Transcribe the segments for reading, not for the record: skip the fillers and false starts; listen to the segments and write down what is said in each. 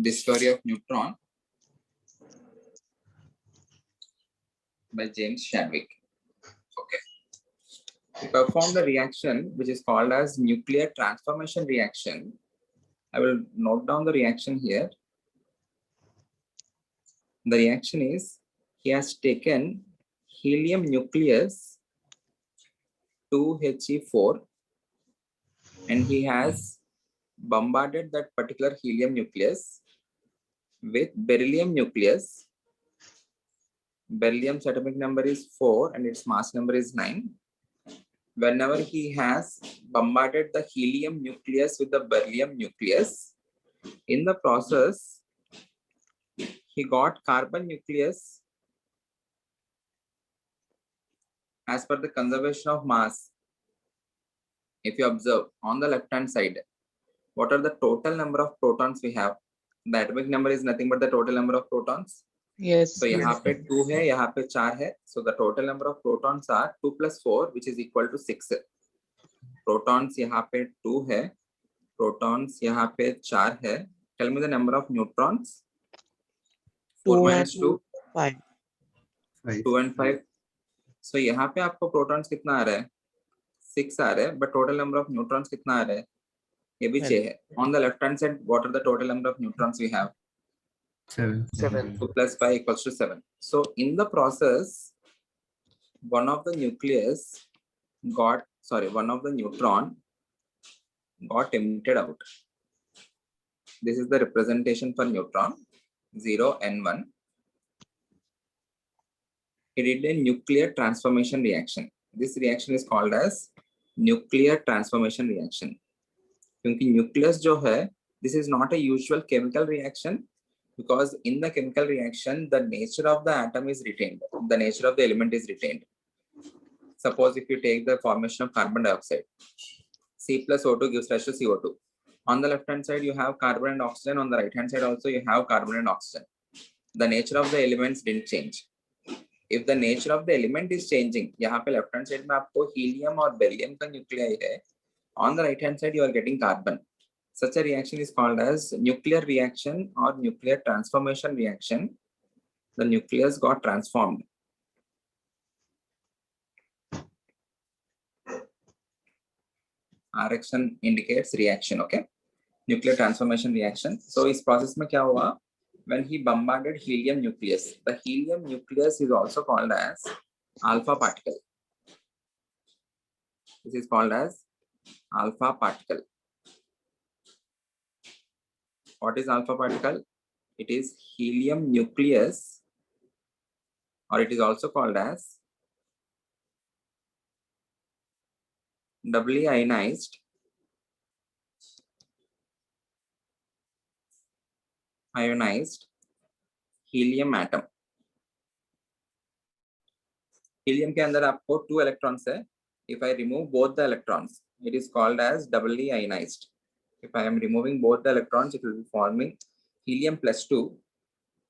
Discovery of Neutron by James Chadwick. Okay. We perform the reaction which is called as nuclear transformation reaction. I will note down the reaction here. The reaction is he has taken helium nucleus 2He4 and he has bombarded that particular helium nucleus with beryllium nucleus. Beryllium's atomic number is 4 and its mass number is 9. Whenever he has bombarded the helium nucleus with the beryllium nucleus, in the process, he got carbon nucleus as per the conservation of mass. If you observe on the left hand side, what are the total number of protons we have? The atomic number is nothing but the total number of protons. Yes. So यहाँ पे 2 है, यहाँ पे 4 है. So the total number of protons are 2 plus 4, which is equal to 6. Protons यहाँ पे 2 है, protons यहाँ पे 4 है. Tell me the number of neutrons. 4 minus 2, 5. 2 and 5. So यहाँ पे आपको protons कितना आ रहा है? 6 आ रहा है, but total number of neutrons कितना आ रहा है? ये भी 6 है. On the left hand side, what are the total number of neutrons we have? 7. 2 plus 5 equals to 7. So in the process, one of the neutron got emitted out. This is the representation for neutron, 0 and 1. It did a nuclear transformation reaction. This reaction is called as nuclear transformation reaction. क्योंकि nucleus जो है, this is not a usual chemical reaction because in the chemical reaction, the nature of the atom is retained. The nature of the element is retained. Suppose if you take the formation of carbon dioxide, C plus O2 gives rise to CO2. On the left hand side, you have carbon and oxygen. On the right hand side also, you have carbon and oxygen. The nature of the elements didn't change. If the nature of the element is changing, यहाँ पे left hand side में आपको helium और beryllium का nuclei है. On the right hand side, you are getting carbon. Such a reaction is called as nuclear reaction or nuclear transformation reaction. The nucleus got transformed. Reaction indicates reaction, okay? Nuclear transformation reaction. So इस process में क्या हुआ? When he bombarded helium nucleus, the helium nucleus is also called as alpha particle. This is called as alpha particle. What is alpha particle? It is helium nucleus, or it is also called as doubly ionized helium atom. Helium के अंदर आपको 2 electrons है. If I remove both the electrons, it is called as doubly ionized. If I am removing both the electrons, it will be forming helium plus 2.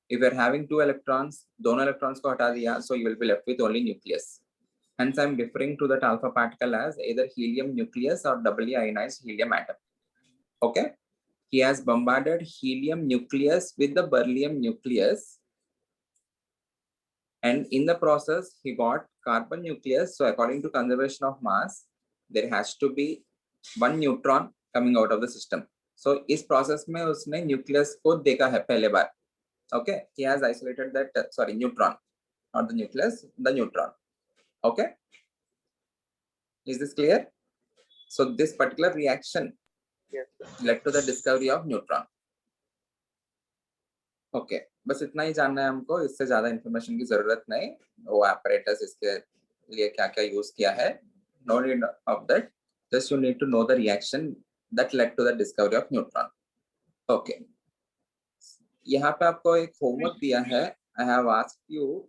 If you are having 2 electrons, दोनों electrons को हटा दिया, so you will be left with only nucleus. Hence, I am referring to that alpha particle as either helium nucleus or doubly ionized helium atom. Okay? He has bombarded helium nucleus with the beryllium nucleus. And in the process, he got carbon nucleus. So according to conservation of mass, there has to be 1 neutron coming out of the system. So इस process में उसने nucleus को देखा है पहले बार. Okay, he has isolated that neutron, not the nucleus, the neutron. Okay, is this clear? So this particular reaction led to the discovery of neutron. Okay, बस इतना ही जानना है हमको, इससे ज्यादा इंफॉर्मेशन की जरूरत नहीं. वो apparatus इसके लिए क्या क्या यूज किया है, no need of that. Just you need to know the reaction that led to the discovery of neutron. Okay, यहाँ पे आपको एक होमवर्क दिया है. I have asked you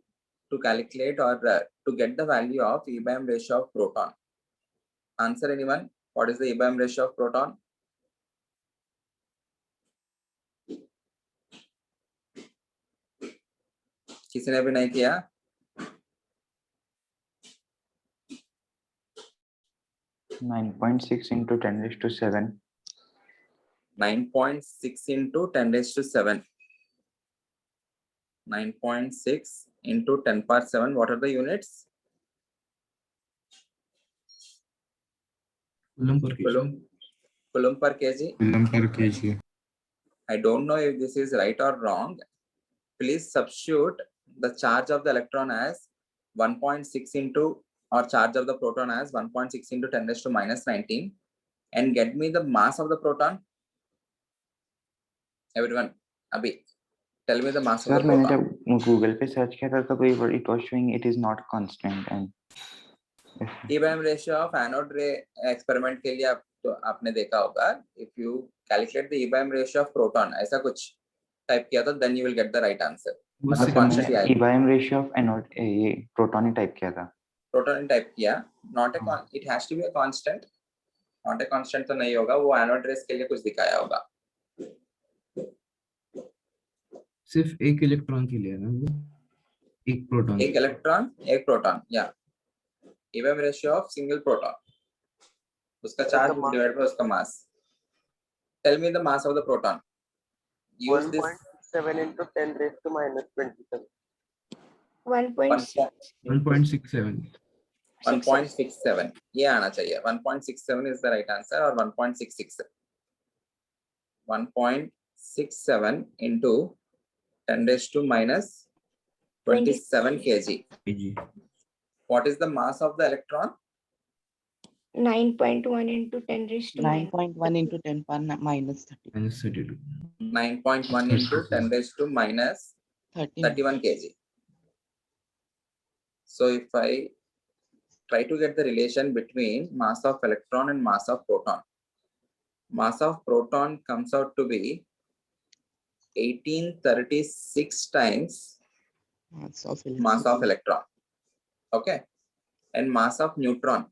to calculate or to get the value of Ebam ratio of proton. Answer anyone? What is the Ebam ratio of proton? किसी ने भी नहीं किया? (9.6 × 10⁻⁷). 9.6 into 10 raised to 7. 9.6 into 10 power 7. What are the units? Coulomb per kg. Coulomb per kg. Coulomb per kg. I don't know if this is right or wrong. Please substitute the charge of the electron as 1.6 into, or charge of the proton as 1.6 into 10 raised to minus 19, and get me the mass of the proton. Everyone, Abhi, tell me the mass of the proton. Sir, मैंने जब Google पे search किया था तब it was showing it is not constant and E-beam ratio of anode ray experiment के लिए आपने देखा होगा. If you calculate the E-beam ratio of proton, ऐसा कुछ type किया तो then you will get the right answer. मैंने E-beam ratio of anode ये proton ही type किया था. Proton type किया, not a it has to be a constant. Not a constant तो नहीं होगा, वो anode rays के लिए कुछ दिखाया होगा. सिर्फ एक इलेक्ट्रॉन के लिए ना वो, एक प्रोटॉन. एक इलेक्ट्रॉन एक प्रोटॉन, या E-beam ratio of single proton, उसका charge divided by उसका mass. Tell me the mass of the proton. Use this 1.7 into 10 raised to minus 27. 1.67. 1.67. ये आना चाहिए. 1.67 is the right answer, or 1.66. 1.67 into 10 raised to minus 27 kg. What is the mass of the electron? 9.1 into 10 raised to 9.1 into 10 power minus 30. Minus 32. 9.1 into 10 raised to minus 31 kg. So if I try to get the relation between mass of electron and mass of proton, mass of proton comes out to be 1836 times mass of electron. Okay, and mass of neutron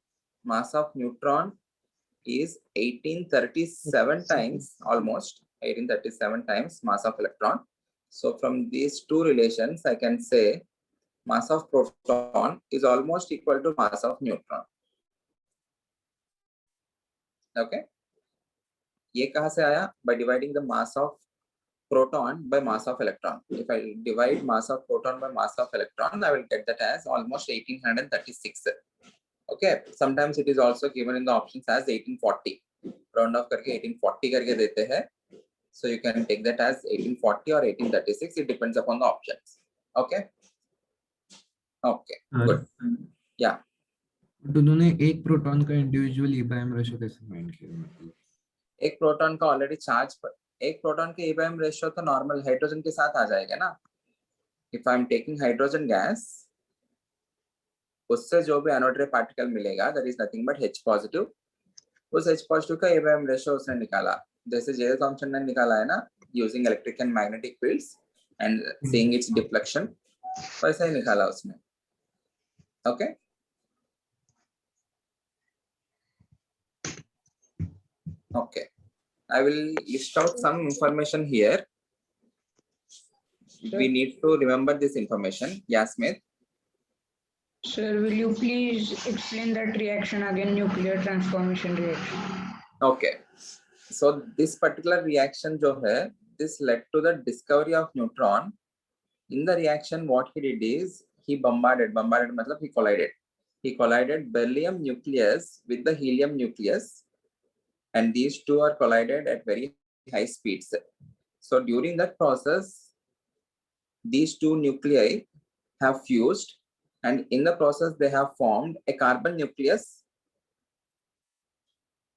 is 1837 times, almost 1837 times mass of electron. So from these two relations, I can say mass of proton is almost equal to mass of neutron. Okay, ये कहाँ से आया? By dividing the mass of proton by mass of electron. If I divide mass of proton by mass of electron, I will get that as almost 1836. Okay, sometimes it is also given in the options as 1840. Round off करके 1840 करके देते हैं. So you can take that as 1840 or 1836. It depends upon the options. Okay. Okay. Good. Yeah. तो उन्होंने एक proton का individual E-beam ratio कैसे find किया? मतलब एक प्रोटॉन का ऑलरेडी चार्ज पर, एक प्रोटॉन के E-beam रेशियो तो नॉर्मल हाइड्रोजन के साथ आ जाएगा ना. If I am taking hydrogen gas, उससे जो भी एनोड रे पार्टिकल मिलेगा, that is nothing but H positive. उस H पॉजिटिव का E-beam रेशियो उसने निकाला, जैसे जे थॉमसन ने निकाला है ना, using electric and magnetic fields and seeing it's deflection, वैसा ही निकाला उसने. Okay. Okay, I will list out some information here. We need to remember this information. Yeah, Smith. Sir, will you please explain that reaction again, nuclear transformation reaction? Okay, so this particular reaction जो है, this led to the discovery of neutron. In the reaction, what he did is he bombarded मतलब he collided beryllium nucleus with the helium nucleus, and these two are collided at very high speeds. So during that process, these two nuclei have fused, and in the process they have formed a carbon nucleus.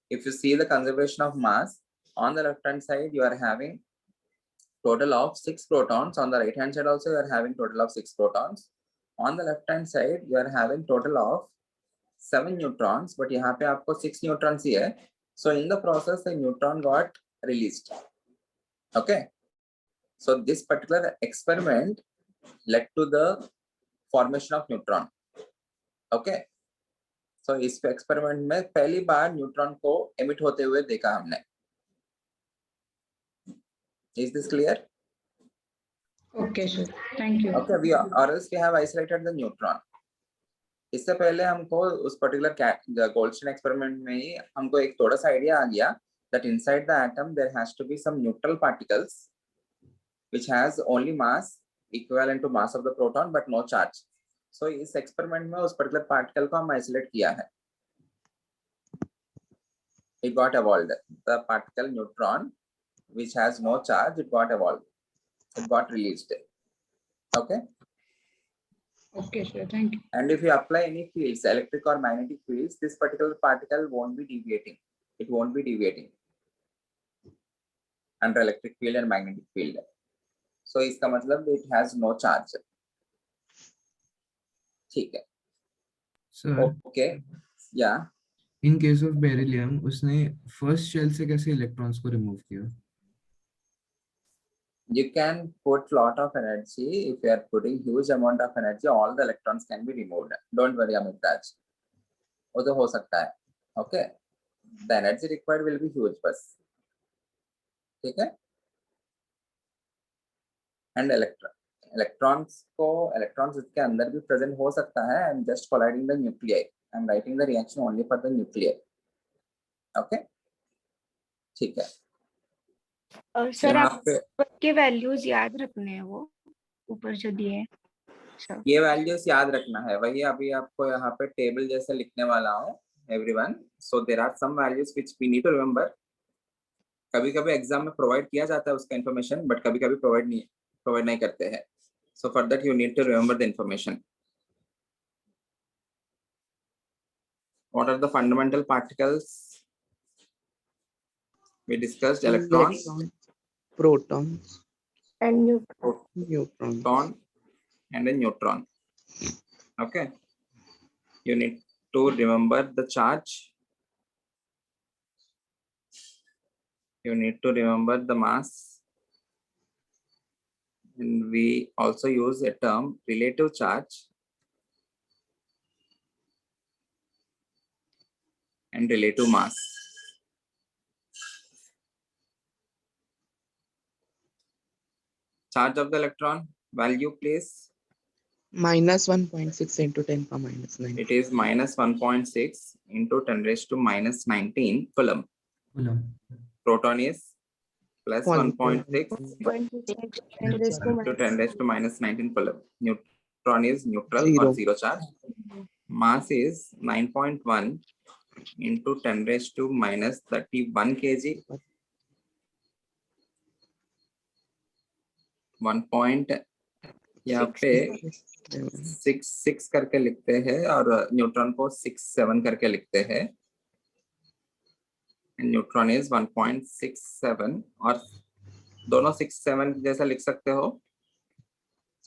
If you see the conservation of mass, on the left hand side you are having total of 6 protons, on the right hand side also you are having total of 6 protons. On the left hand side you are having total of 7 neutrons, but यहाँ पे आपको 6 neutrons ही है. So in the process, the neutron got released. Okay. So this particular experiment led to the formation of neutron. Okay. So इस experiment में पहली बार neutron को emit होते हुए देखा हमने. Is this clear? Okay, sir. Thank you. Okay. Or else we have isolated the neutron. इससे पहले हमको उस पर्टिकुलर गोल्डस्टीन एक्सपेरिमेंट में ही हमको एक थोड़ा सा आइडिया आ गया that inside the atom there has to be some neutral particles which has only mass equivalent to mass of the proton but no charge. So इस experiment में उस particular particle को हम isolate किया है. It got evolved. The particle neutron which has no charge, it got evolved. It got released. Okay. Okay, sir. Thank you. And if you apply any fields, electric or magnetic fields, this particular particle won't be deviating. It won't be deviating under electric field and magnetic field. So इसका मतलब it has no charge. ठीक है. Sir, Okay. Yeah. in case of beryllium, उसने first shell से कैसे electrons को remove किया? You can put lot of energy. If you are putting huge amount of energy, all the electrons can be removed. Don't worry, Amit Raj. वो तो हो सकता है. Okay. The energy required will be huge बस. ठीक है. And electrons इसके अंदर भी present हो सकता है. I'm just colliding the nuclei. I'm writing the reaction only for the nuclei. Okay. ठीक है. और सर यहाँ आप पे के वैल्यूज याद रखने हैं वो ऊपर जो दिए हैं सर. ये वैल्यूज याद रखना है. वही अभी आपको यहाँ पे टेबल जैसे लिखने वाला हूँ everyone. So there are some values which we need to remember. कभी-कभी एग्जाम में प्रोवाइड किया जाता है उसका इन्फॉर्मेशन, बट कभी-कभी प्रोवाइड नहीं करते हैं. So for that you need to remember the information. What are the fundamental particles? We discussed electrons, protons, And you neutrons. proton, and a neutron. Okay. You need to remember the charge. You need to remember the mass. And we also use a term relative charge and relative mass. Charge of the electron value, please. Minus 1.6 into 10 power minus 9. It is minus 1.6 into 10 raised to minus 19 coulomb. Coulomb. Proton is plus 1.6 1.6 to 10 raised to minus 19 coulomb. Neutron is neutral Zero. or zero charge. Mass is 9.1 into 10 raised to minus 31 kg. 1 point यहाँ पे 6 करके लिखते हैं और neutron को 6.7 करके लिखते हैं. न्यूट्रॉन इज 1.67 और दोनों 6.7 जैसा लिख सकते हो.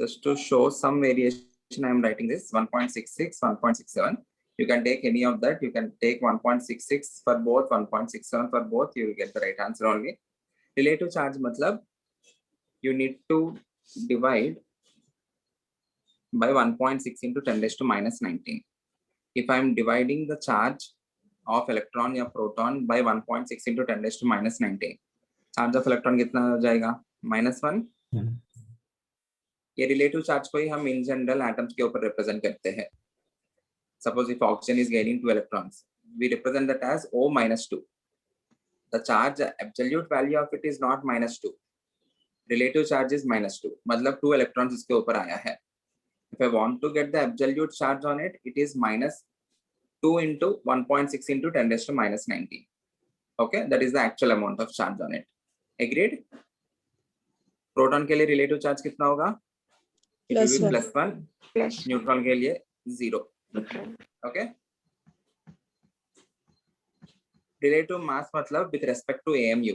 Just to show some variation, I am writing this 1.66, 1.67. You can take any of that. You can take 1.66 for both, 1.67 for both. You will get the right answer only. Relative charge मतलब you need to divide by 1.6 into 10 raised to minus 19. If I am dividing the charge of electron या proton by 1.6 into 10 raised to minus 19, charge of electron कितना हो जाएगा? -1. ये relative charge को ही हम in general atoms के ऊपर represent करते हैं. Suppose if oxygen is gaining 2 electrons, we represent that as O minus 2. The charge absolute value of it is not -2. Relative charge is -2. मतलब 2 electrons इसके ऊपर आया है. If I want to get the absolute charge on it, it is -2 into 1.6 into 10 raised to minus 19. Okay, that is the actual amount of charge on it. Agreed? Proton के लिए relative charge कितना होगा? It will be +1. plus Neutron के लिए 0. Okay. Relative mass मतलब with respect to AMU.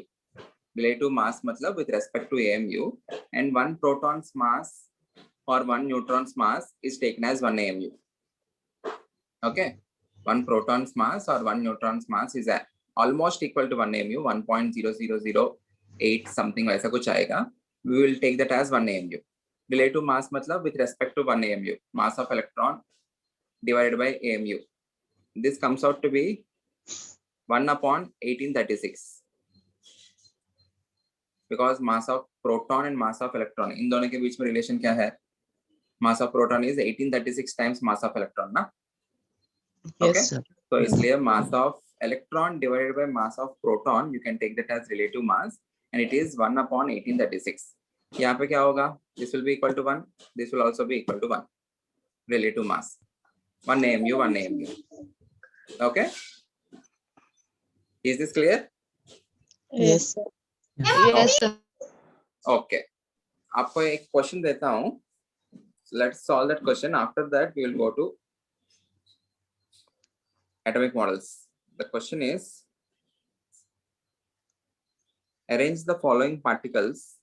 Relative mass मतलब with respect to AMU, and one proton's mass or one neutron's mass is taken as 1 AMU. Okay, one proton's mass or one neutron's mass is almost equal to 1 AMU, 1.0008 something वैसा कुछ आएगा. We will take that as 1 AMU. Relative mass मतलब with respect to 1 AMU, mass of electron divided by AMU. This comes out to be 1/1836. Because mass of proton and mass of electron, इन दोनों के बीच में relation क्या है? Mass of proton is 1836 times mass of electron ना? Yes, Okay? sir. तो इसलिए mass of electron divided by mass of proton, you can take that as relative mass, and it is 1/1836. यहाँ पे क्या होगा? This will be equal to 1. This will also be equal to 1. Relative mass. 1 AMU, 1 AMU. Okay. Is this clear? Yes. Yes, sir. Okay. आपको एक question देता हूँ. Let's solve that question. After that, we will go to atomic models. The question is, arrange the following particles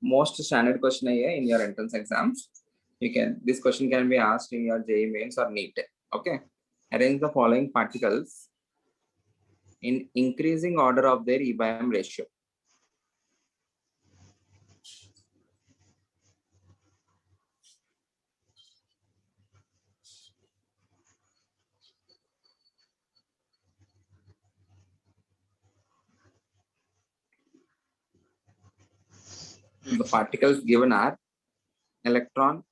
most standard question है in your entrance exams. This question can be asked in your JEE mains or NEET. Okay. Arrange the following particles in increasing order of their E/m ratio. The particles given are electron,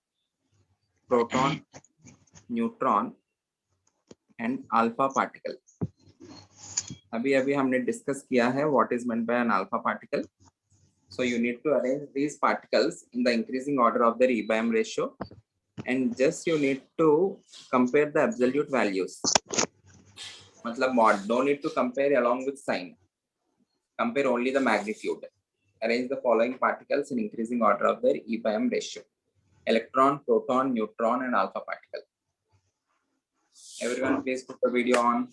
proton, neutron, and alpha particle. अभी हमने discuss किया है what is meant by an alpha particle. So you need to arrange these particles in the increasing order of their E/m ratio, and just you need to compare the absolute values. मतलब mod, no need to compare along with sign. Compare only the magnitude. Arrange the following particles in increasing order of their E/m ratio: electron, proton, neutron, and alpha particle. Everyone, please put the video on.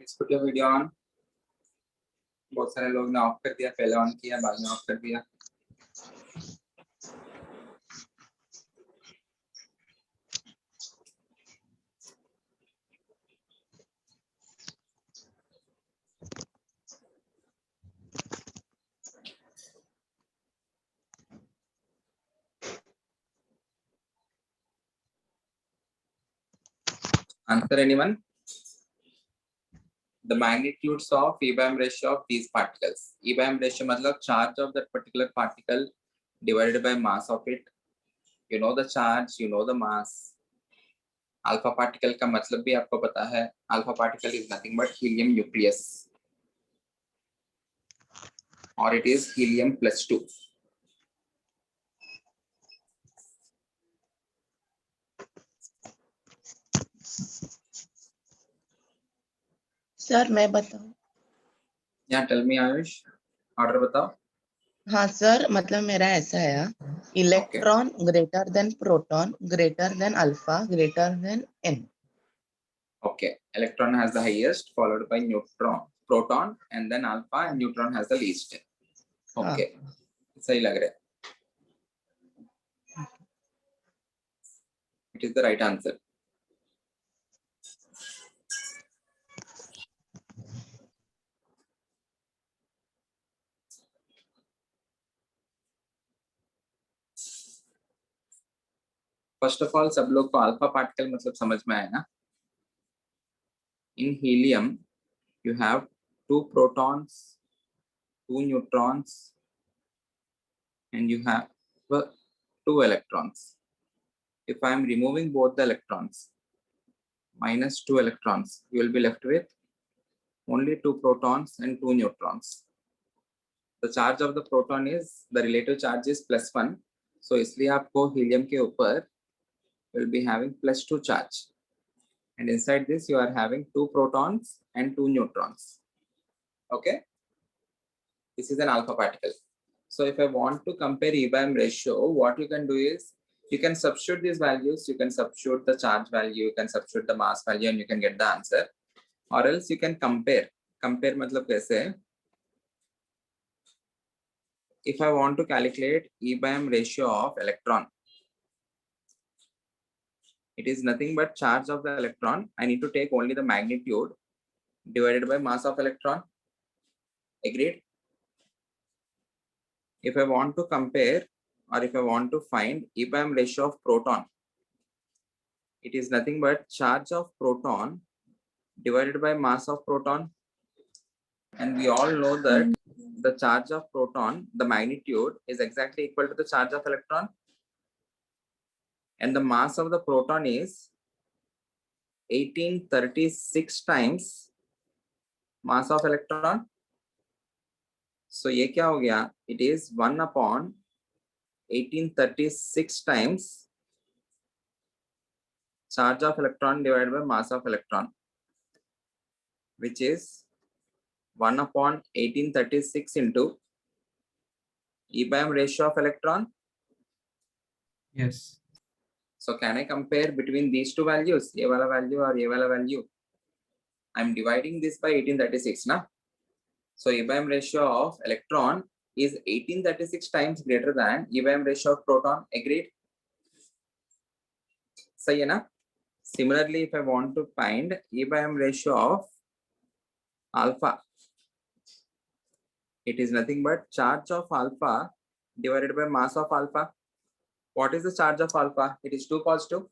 Please put your video on. बहुत सारे लोग ने of कर दिया, पहले on किया, बाद में ऑफ कर दिया. Answer anyone? The magnitudes of E/m ratio of these particles. E/m ratio मतलब charge of that particular particle divided by mass of it. You know the charge, you know the mass. Alpha particle का मतलब भी आपको पता है. Alpha particle is nothing but helium nucleus, or it is helium plus 2. Sir मैं बताऊं? Yeah, tell me Ayush. Order बताओ. हाँ सर, मतलब मेरा ऐसा है, electron greater than proton greater than alpha greater than n. Okay, electron has the highest, followed by neutron, proton, and then alpha, and neutron has the least. Okay, सही लग रहा है. It is the right answer. First of all सब लोग को alpha particle मतलब समझ में आया ना? इन helium you have 2 protons, 2 neutrons, and you have 2 electrons. If I am removing both the electrons, minus 2 electrons, you will be left with only 2 protons and 2 neutrons. The charge of the proton is, the relative charge is +1. So इसलिए आपको helium के ऊपर will be having +2 charge. And inside this you are having 2 protons and 2 neutrons. Okay? This is an alpha particle. So if I want to compare E/m ratio, what you can do is you can substitute these values, you can substitute the charge value, you can substitute the mass value, and you can get the answer. Or else you can compare. Compare मतलब कैसे? If I want to calculate E/m ratio of electron, it is nothing but charge of the electron. I need to take only the magnitude divided by mass of electron. Agreed? If I want to compare or if I want to find E/m ratio of proton, it is nothing but charge of proton divided by mass of proton. And we all know that the charge of proton, the magnitude is exactly equal to the charge of electron. And the mass of the proton is 1836 times mass of electron. So ये क्या हो गया? It is 1/1836 times charge of electron divided by mass of electron, which is 1/1836 into E/m ratio of electron. Yes. So can I compare between these two values, ये वाला value और ये वाला value? I'm dividing this by 1836 ना? So E/m ratio of electron is 1836 times greater than E/m ratio of proton. Agreed? सही है ना? Similarly, if I want to find E/m ratio of alpha, it is nothing but charge of alpha divided by mass of alpha. What is the charge of alpha? It is 2 positive.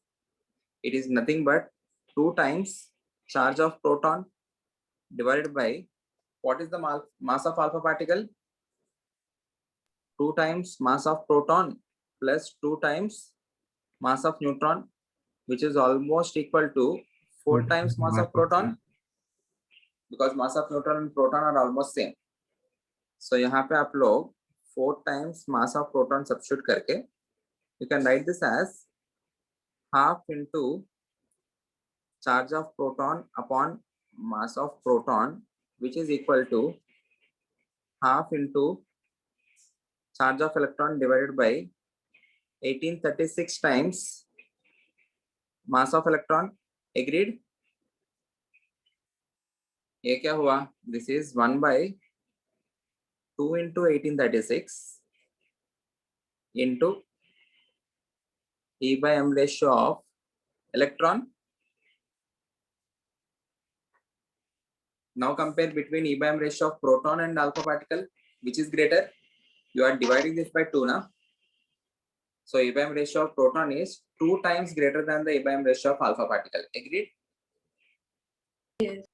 It is nothing but 2 times charge of proton divided by what is the mass of alpha particle? 2 times mass of proton plus 2 times mass of neutron, which is almost equal to 4 times mass of proton, because mass of neutron and proton are almost same. So यहाँ पे आप लोग 4 times mass of proton substitute करके you can write this as half into charge of proton upon mass of proton, which is equal to half into charge of electron divided by 1836 times mass of electron. Agreed? ये क्या हुआ? This is 1/2 into 1836 into E/m ratio of electron. Now compare between E/m ratio of proton and alpha particle, which is greater? You are dividing this by 2 now. So E/m ratio of proton is 2 times greater than the E/m ratio of alpha particle. Agreed? Yes.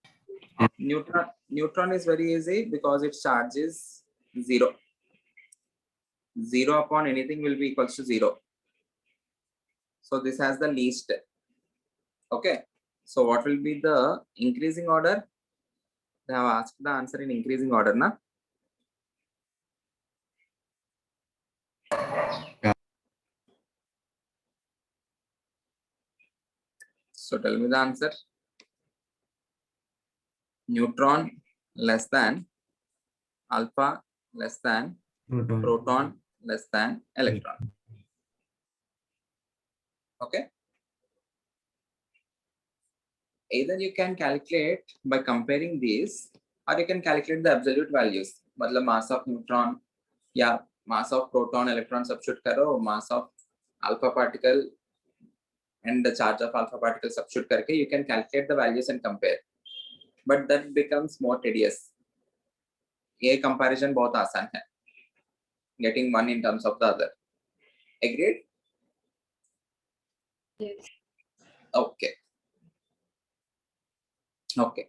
Neutron is very easy because its charge is 0. 0 upon anything will be equals to 0. So this has the least. Okay. So what will be the increasing order? They have asked the answer in increasing order, na? So tell me the answer. Neutron less than alpha less than proton less than electron. Okay. Either you can calculate by comparing these, or you can calculate the absolute values. मतलब mass of neutron या mass of proton electron substitute करो, mass of alpha particle and the charge of alpha particle substitute करके you can calculate the values and compare. But that becomes more tedious. ये comparison बहुत आसान है. Getting one in terms of the other. Agreed? Yes. Okay. Okay.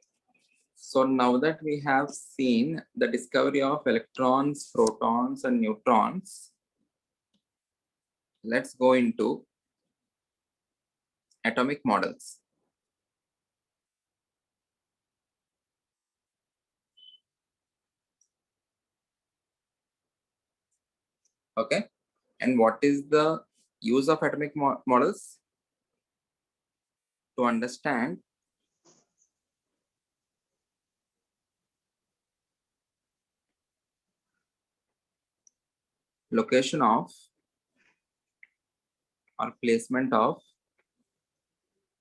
So now that we have seen the discovery of electrons, protons, and neutrons, let's go into atomic models. Okay. And what is the use of atomic models? To understand location of or placement of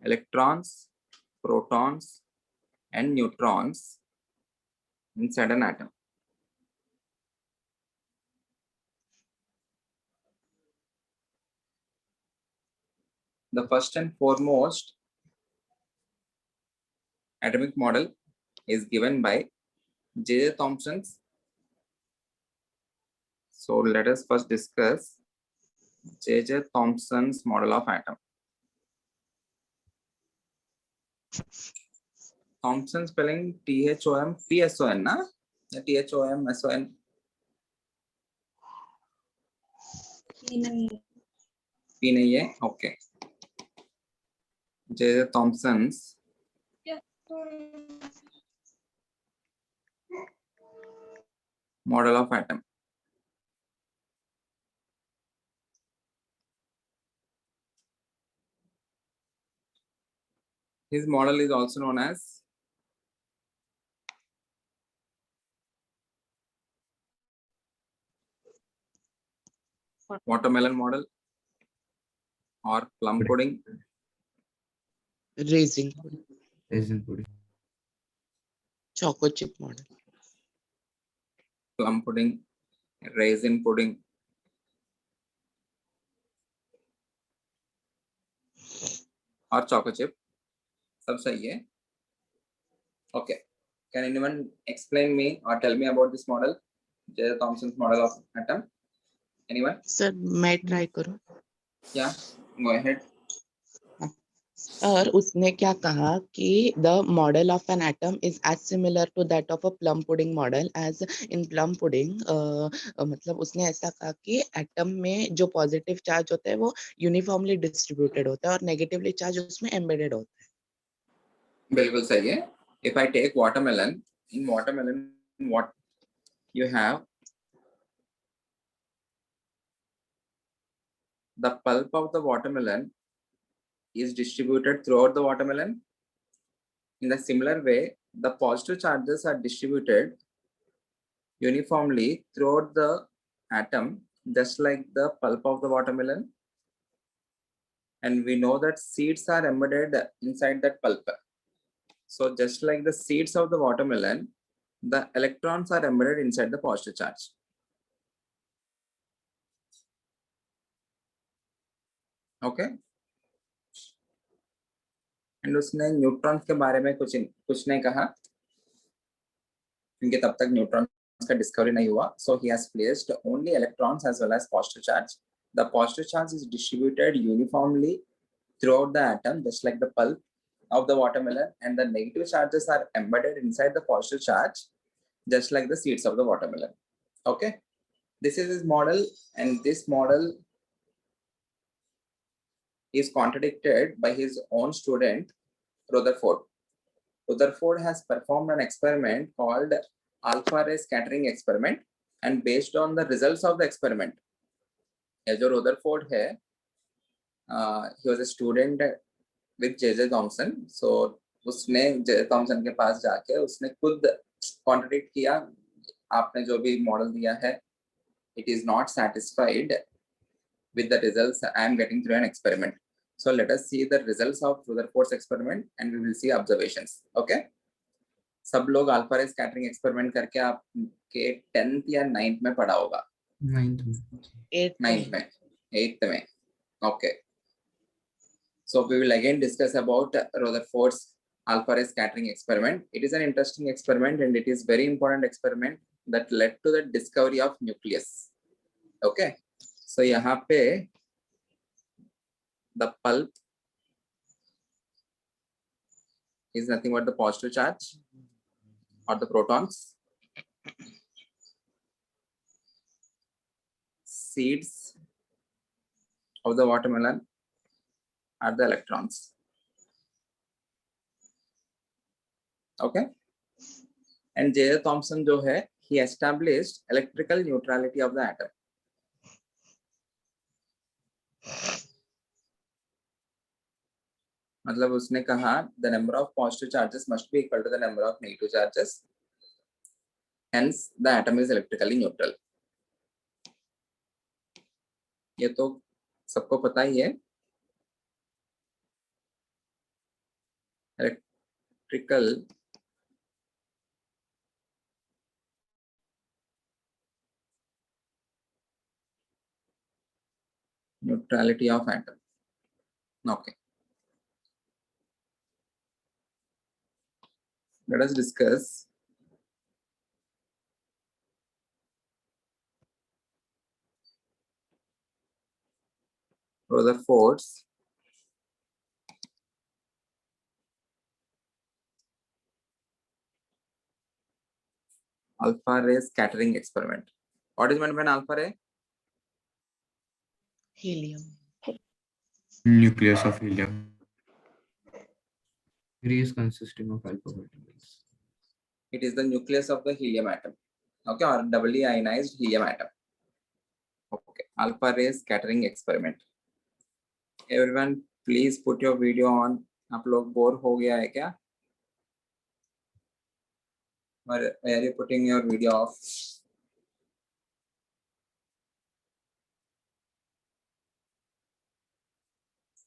electrons, protons, and neutrons inside an atom. The first and foremost atomic model is given by J.J. Thomson's. So let us first discuss J.J. Thomson's model of atom. Thomson spelling THOM PSON na? THOM SON. P nahi hai? Okay. J.J. Thomson's model of atom. His model is also known as watermelon model or plum pudding. Raisin, Raisin pudding. choco chip model. Plum pudding, raisin pudding. Or choco chip. Sab sahi hai. Okay. Can anyone explain me or tell me about this model? J.J. Thomson's model of atom. Anyone? Sir, मैं try करूँ. Yeah. Go ahead. और उसने क्या कहा कि the model of an atom is as similar to that of a plum pudding model as in plum pudding. मतलब उसने ऐसा कहा कि एटम में जो पॉजिटिव चार्ज होता है वो यूनिफॉर्मली डिस्ट्रीब्यूटेड होता है और नेगेटिवली चार्ज उसमें एम्बेडेड होता है. बिल्कुल सही है. If I take watermelon, in watermelon, what you have? The pulp of the watermelon is distributed throughout the watermelon. In the similar way, the positive charges are distributed uniformly throughout the atom, just like the pulp of the watermelon. And we know that seeds are embedded inside that pulp. So just like the seeds of the watermelon, the electrons are embedded inside the positive charge. Okay. And उसने neutrons के बारे में कुछ नहीं कहा क्योंकि तब तक न्यूट्रॉन्स का डिस्कवरी नहीं हुआ. So he has placed only electrons as well as positive charge. The positive charge is distributed uniformly throughout the atom, just like the pulp of the watermelon, and the negative charges are embedded inside the positive charge, just like the seeds of the watermelon. Okay, this is his model, and this model is contradicted by his own student Rutherford. Rutherford has performed an experiment called alpha ray scattering experiment, and based on the results of the experiment, ये जो Rutherford है, he was a student with J.J. Thomson. So उसने J.J. Thomson के पास जाके उसने खुद contradict किया, आपने जो भी मॉडल दिया है, it is not satisfied with the results I am getting through an experiment. So let us see the results of Rutherford's experiment and we will see observations. Okay. सब लोग अल्फा रे scattering experiment करके आपके 10th या 9th में पढ़ा होगा. 9th में. 8th में. Okay. So we will again discuss about Rutherford's alpha ray scattering experiment. It is an interesting experiment and it is very important experiment that led to the discovery of nucleus. Okay. So यहाँ पे the pulp is nothing but the positive charge or the protons. Seeds of the watermelon are the electrons. Okay. And J. Thomson जो है, he established electrical neutrality of the atom. मतलब उसने कहा the number of positive charges must be equal to the number of negative charges. Hence, the atom is electrically neutral. ये तो सबको पता ही है. Electrical neutrality of atom. Okay. Let us discuss Rutherford's alpha ray scattering experiment. What is meant by an alpha ray? Helium. Nucleus of helium. Rays consisting of alpha particles. It is the nucleus of the helium atom. Okay, or doubly ionized helium atom. Okay, alpha ray scattering experiment. Everyone, please put your video on. आप लोग bore हो गया है क्या? Or are you putting your video off?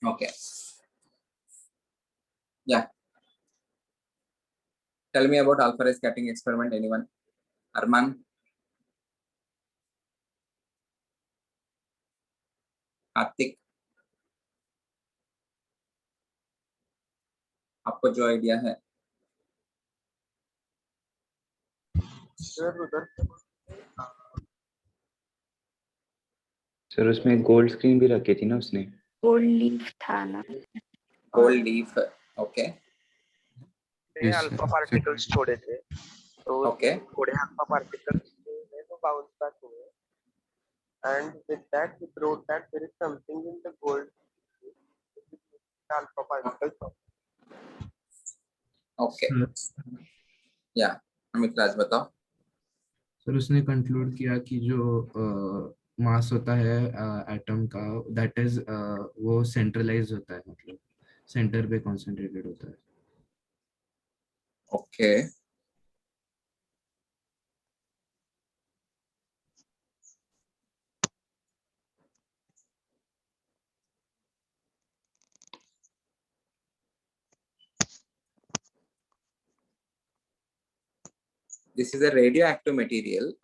Okay. Yeah. Tell me about alpha ray scattering experiment. Anyone? Arman? Karthik? आपको जो idea है? Sir उसमें गोल्ड स्क्रीन भी रखी थी ना उसने. गोल्ड लीफ था ना. Gold leaf. Okay. Yes, alpha sir. Particles छोड़े थे तो Okay. थोड़े अल्फा पार्टिकल्स में वो बाउंस बैक हुए and with that he proved that there is something in the gold alpha particles. Okay. Yeah. Amit Raj बताओ. सर उसने कंक्लूड किया कि जो मास होता है एटम का, दैट इज वो सेंट्रलाइज होता है, मतलब सेंटर पे कंसंट्रेटेड होता है. Okay. This is a radioactive material.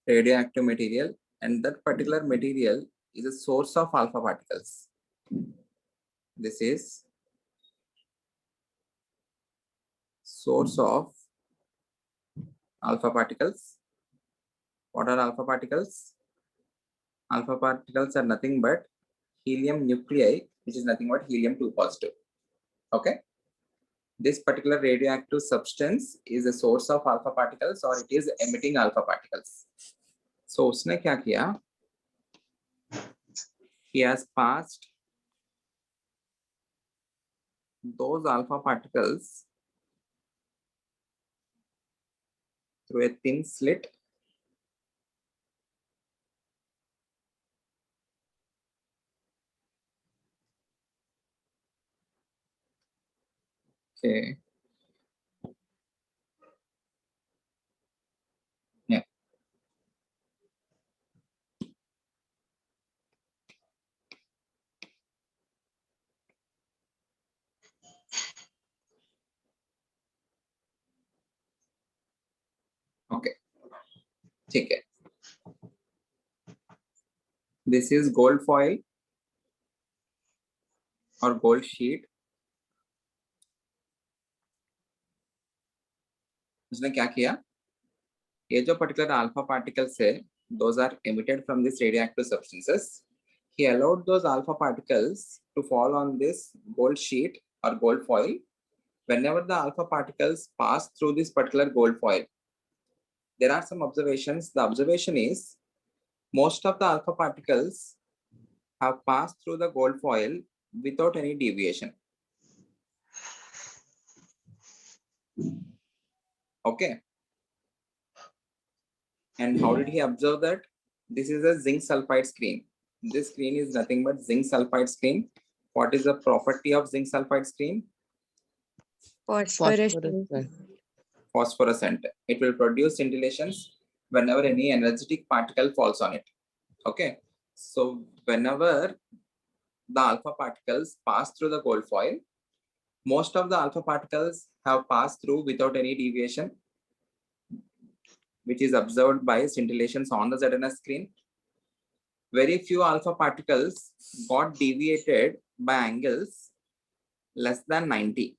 Radioactive material, and that particular material is a source of alpha particles. This is source of alpha particles. What are alpha particles? Alpha particles are nothing but helium nuclei, which is nothing but helium-2 positive. Okay. This particular radioactive substance is a source of alpha particles, or it is emitting alpha particles. So उसने क्या किया? He has passed those alpha particles through a thin slit Okay. Yeah. Okay. ठीक है. This is gold foil or gold sheet. उसने क्या किया? ये जो पर्टिकुलर अल्फा पार्टिकल्स है, those are emitted from these radioactive substances. He allowed those alpha particles to fall on this gold sheet or gold foil. Whenever the alpha particles pass through this particular gold foil, there are some observations. The observation is most of the alpha particles have passed through the gold foil without any deviation. Okay. And how did he observe that? This is a zinc sulfide screen. This screen is nothing but zinc sulfide screen. What is the property of zinc sulfide screen? Phosphorescent. Phosphorescent. It will produce scintillations whenever any energetic particle falls on it. Okay. So whenever the alpha particles pass through the gold foil, most of the alpha particles have passed through without any deviation, which is observed by scintillations on the ZNS screen. Very few alpha particles got deviated by angles less than 90.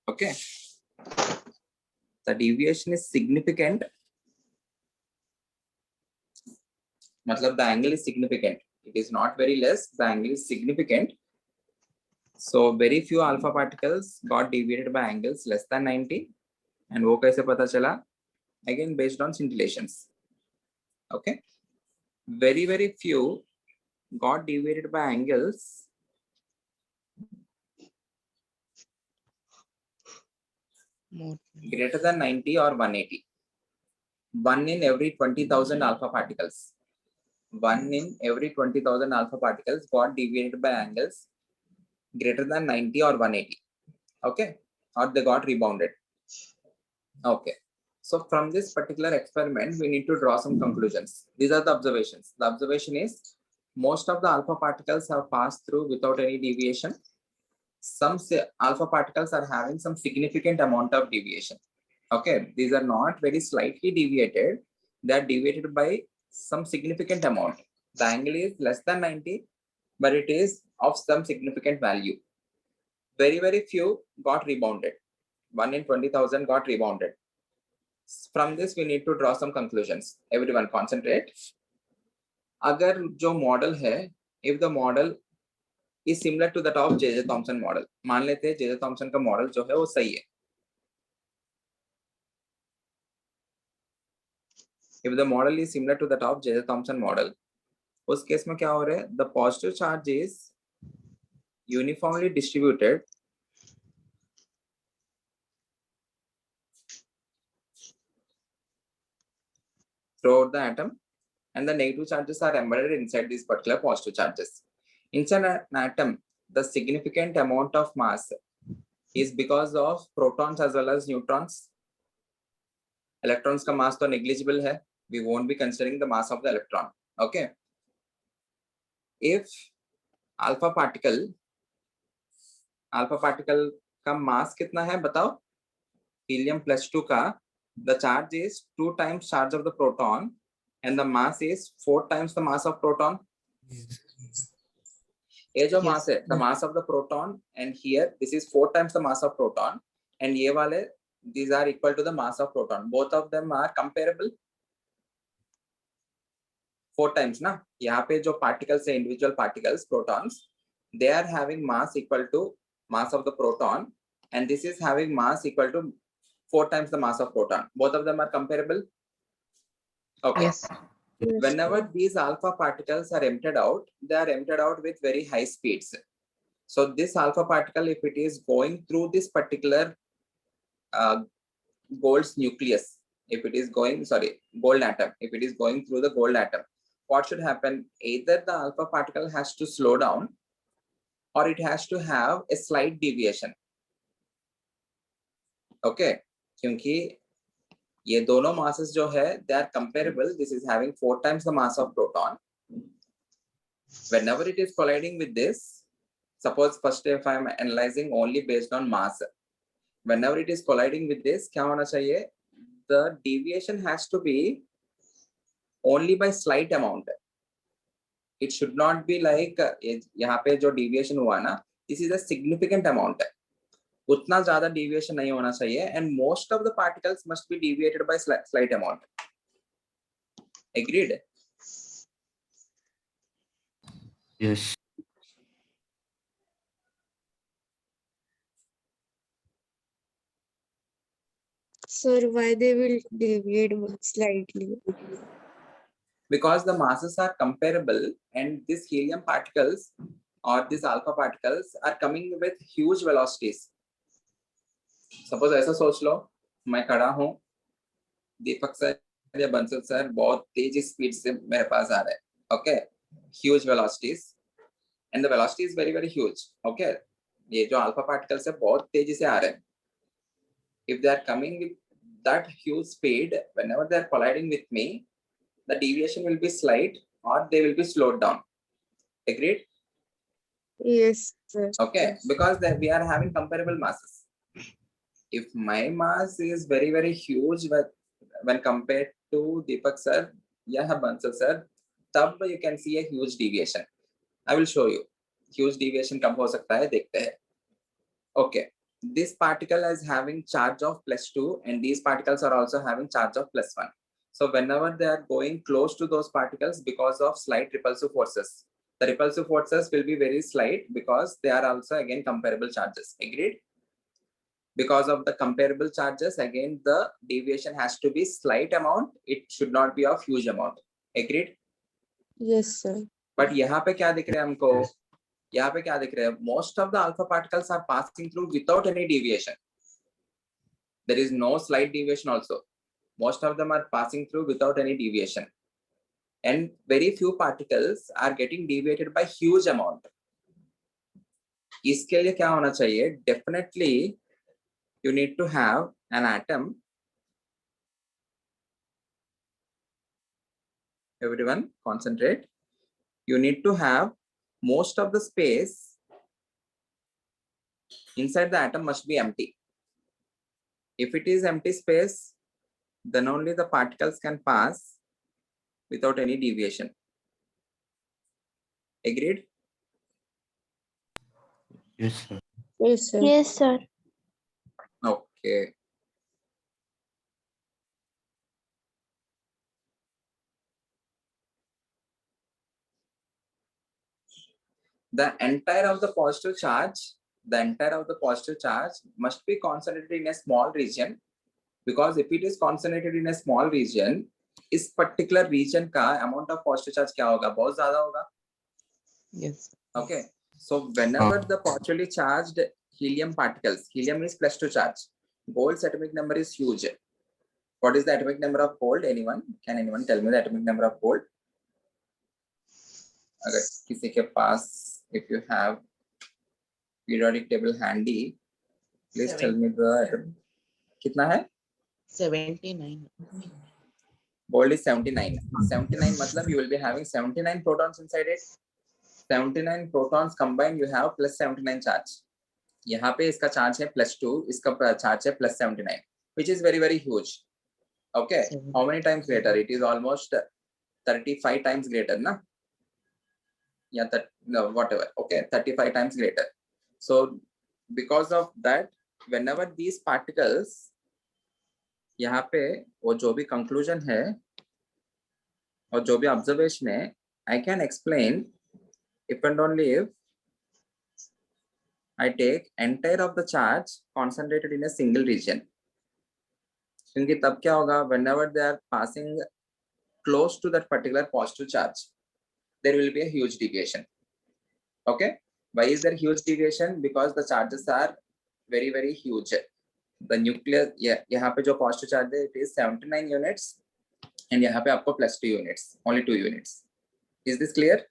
Okay. The deviation is significant. Matlab the angle is significant. It is not very less. The angle is significant. So very few alpha particles got deviated by angles less than 90. And वो कैसे पता चला? Again based on scintillations. Okay. Very few got deviated by angles greater than 90 or 180. 1 in every 20,000 alpha particles. 1 in every 20,000 alpha particles got deviated by angles greater than 90 or 180. Okay. Or they got rebounded. Okay. So from this particular experiment, we need to draw some conclusions. These are the observations. The observation is most of the alpha particles have passed through without any deviation. Some alpha particles are having some significant amount of deviation. Okay. These are not very slightly deviated. They are deviated by some significant amount. The angle is less than 90, but it is of some significant value. Very few got rebounded. 1 in 20,000 got rebounded. From this, we need to draw some conclusions. Everyone concentrate. अगर जो model है, if the model is similar to that of J.J. Thomson model, मान लेते हैं J.J. Thomson का model जो है वो सही है. If the model is similar to that of J.J. Thomson model, उस केस में क्या हो रहा है? The positive charge is uniformly distributed throughout the atom, and the negative charges are embedded inside these particular positive charges. Inside an atom, the significant amount of mass is because of protons as well as neutrons. Electrons का mass तो negligible है. We won't be considering the mass of the electron. Okay. If alpha particle का mass कितना है बताओ? Helium +2 का the charge is 2 times charge of the proton and the mass is 4 times the mass of proton. ये जो mass है, the mass of the proton, and here this is 4 times the mass of proton, and ये वाले these are equal to the mass of proton. Both of them are comparable. 4 times ना, यहाँ पे जो particles है, individual particles, protons, they are having mass equal to mass of the proton, and this is having mass equal to 4 times the mass of proton. Both of them are comparable. Okay. Yes. Whenever these alpha particles are emptied out, they are emptied out with very high speeds. So this alpha particle, if it is going through this particular gold's nucleus, if it is going, gold atom, if it is going through the gold atom, what should happen? Either the alpha particle has to slow down or it has to have a slight deviation. Okay. क्योंकि ये दोनों masses जो है, they are comparable. This is having 4 times the mass of proton. Whenever it is colliding with this, suppose first if I am analyzing only based on mass, whenever it is colliding with this, क्या होना चाहिए? The deviation has to be only by slight amount. It should not be like यहाँ पे जो deviation हुआ ना, this is a significant amount. उतना ज्यादा deviation नहीं होना चाहिए, and most of the particles must be deviated by slight amount. Agreed? Yes. Sir, why they will deviate slightly? Because the masses are comparable, and these helium particles or these alpha particles are coming with huge velocities. Suppose ऐसा सोच लो, मैं खड़ा हूँ, दीपक sir या Bansal sir बहुत तेज speed से मेरे पास आ रहे हैं, okay, huge velocities, and the velocity is very very huge, okay. ये जो alpha particles है बहुत तेजी से आ रहे हैं. If they are coming with that huge speed, whenever they are colliding with me, the deviation will be slight or they will be slowed down. Agreed? Yes, sir. Okay, because we are having comparable masses. If my mass is very very huge when compared to Deepak sir, yeah, Bansal sir, तब you can see a huge deviation. I will show you. Huge deviation कब हो सकता है देखते हैं. Okay, this particle is having charge of +2, and these particles are also having charge of +1. So whenever they are going close to those particles, because of slight repulsive forces, the repulsive forces will be very slight because they are also again comparable charges. Agreed? Because of the comparable charges, again the deviation has to be slight amount. It should not be of huge amount. Agreed? Yes, sir. But यहाँ पे क्या दिख रहा है हमको? यहाँ पे क्या दिख रहा है? Most of the alpha particles are passing through without any deviation. There is no slight deviation also. Most of them are passing through without any deviation. And very few particles are getting deviated by huge amount. इसके लिए क्या होना चाहिए? Definitely, you need to have an atom. Everyone, concentrate. You need to have most of the space inside the atom must be empty. If it is empty space, then only the particles can pass without any deviation. Agreed? Yes, sir. Yes, sir. Yes, sir. Okay. The entire of the positive charge must be concentrated in a small region, because if it is concentrated in a small region, इस particular region का amount of positive charge क्या होगा? बहुत ज़्यादा होगा. Yes. Okay. So whenever the partially charged helium particles, helium is +2 charge. Gold's atomic number is huge. What is the atomic number of gold? Anyone? Can anyone tell me the atomic number of gold? अगर किसी के पास, if you have periodic table handy, please tell me the कितना है? 79. Gold is 79. 79 मतलब you will be having 79 protons inside it. 79 protons combined, you have +79 charge. यहाँ पे इसका charge है +2, इसका charge है +79, which is very very huge. Okay, how many times greater? It is almost 35 times greater, na? Yeah, no, whatever. Okay, 35 times greater. So because of that, whenever these particles, यहाँ पे वो जो भी conclusion है और जो भी observation है, I can explain if and only if I take entire of the charge concentrated in a single region. क्योंकि तब क्या होगा? Whenever they are passing close to that particular positive charge, there will be a huge deviation. Okay, why is there huge deviation? Because the charges are very very huge. The nucleus, यहाँ पे जो positive charge है, it is 79 units, and यहाँ पे आपको +2 units, only 2 units. Is this clear?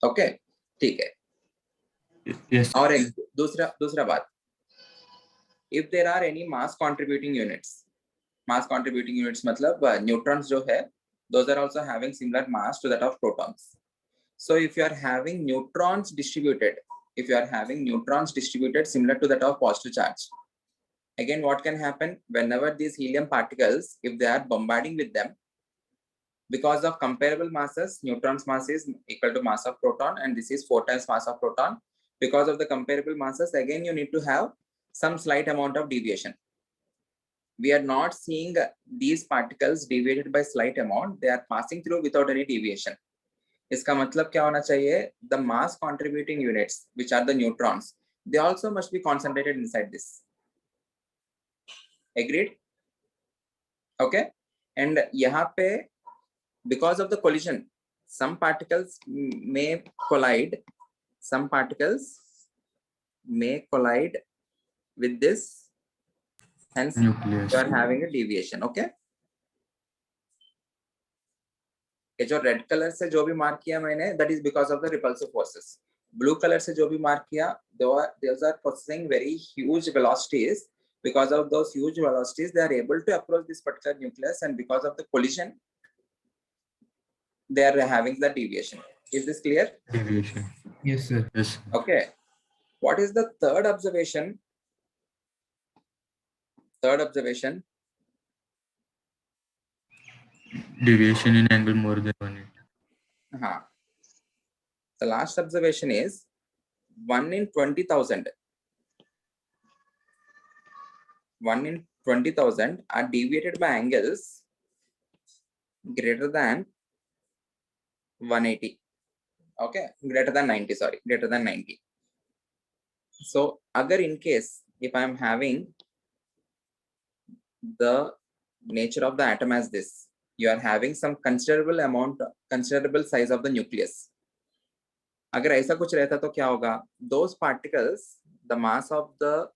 Okay, ठीक है. Yes. और एक दूसरा बात, if there are any mass contributing units मतलब neutrons जो है, those are also having similar mass to that of protons. So if you are having neutrons distributed similar to that of positive charge, again what can happen? Whenever these helium particles, if they are bombarding with them, because of comparable masses, neutron's mass is equal to mass of proton, and this is 4 times mass of proton. Because of the comparable masses, again, you need to have some slight amount of deviation. We are not seeing these particles deviated by slight amount. They are passing through without any deviation. इसका मतलब क्या होना चाहिए? The mass contributing units, which are the neutrons, they also must be concentrated inside this. Agreed? Okay. And यहाँ पे, because of the collision, some particles may collide. Some particles may collide with this. Hence, nucleus. you are having a deviation. Okay. ये जो red colour से जो भी mark किया मैंने, that is because of the repulsive forces. Blue colour से जो भी मार्क किया, those are possessing very huge velocities. Because of those huge velocities, they are able to approach this particular nucleus, and because of the collision, they are having the deviation. Is this clear? Deviation. Yes, sir. Yes. Okay. What is the third observation? Third observation. Deviation in angle more than 180. The last observation is 1 in 20,000. 1 in 20,000 are deviated by angles greater than 180. Okay, greater than 90. Sorry, greater than 90. So, agar in case if I am having the nature of the atom as this, you are having some considerable size of the nucleus. अगर ऐसा कुछ रहता तो क्या होगा? Those particles, the mass of the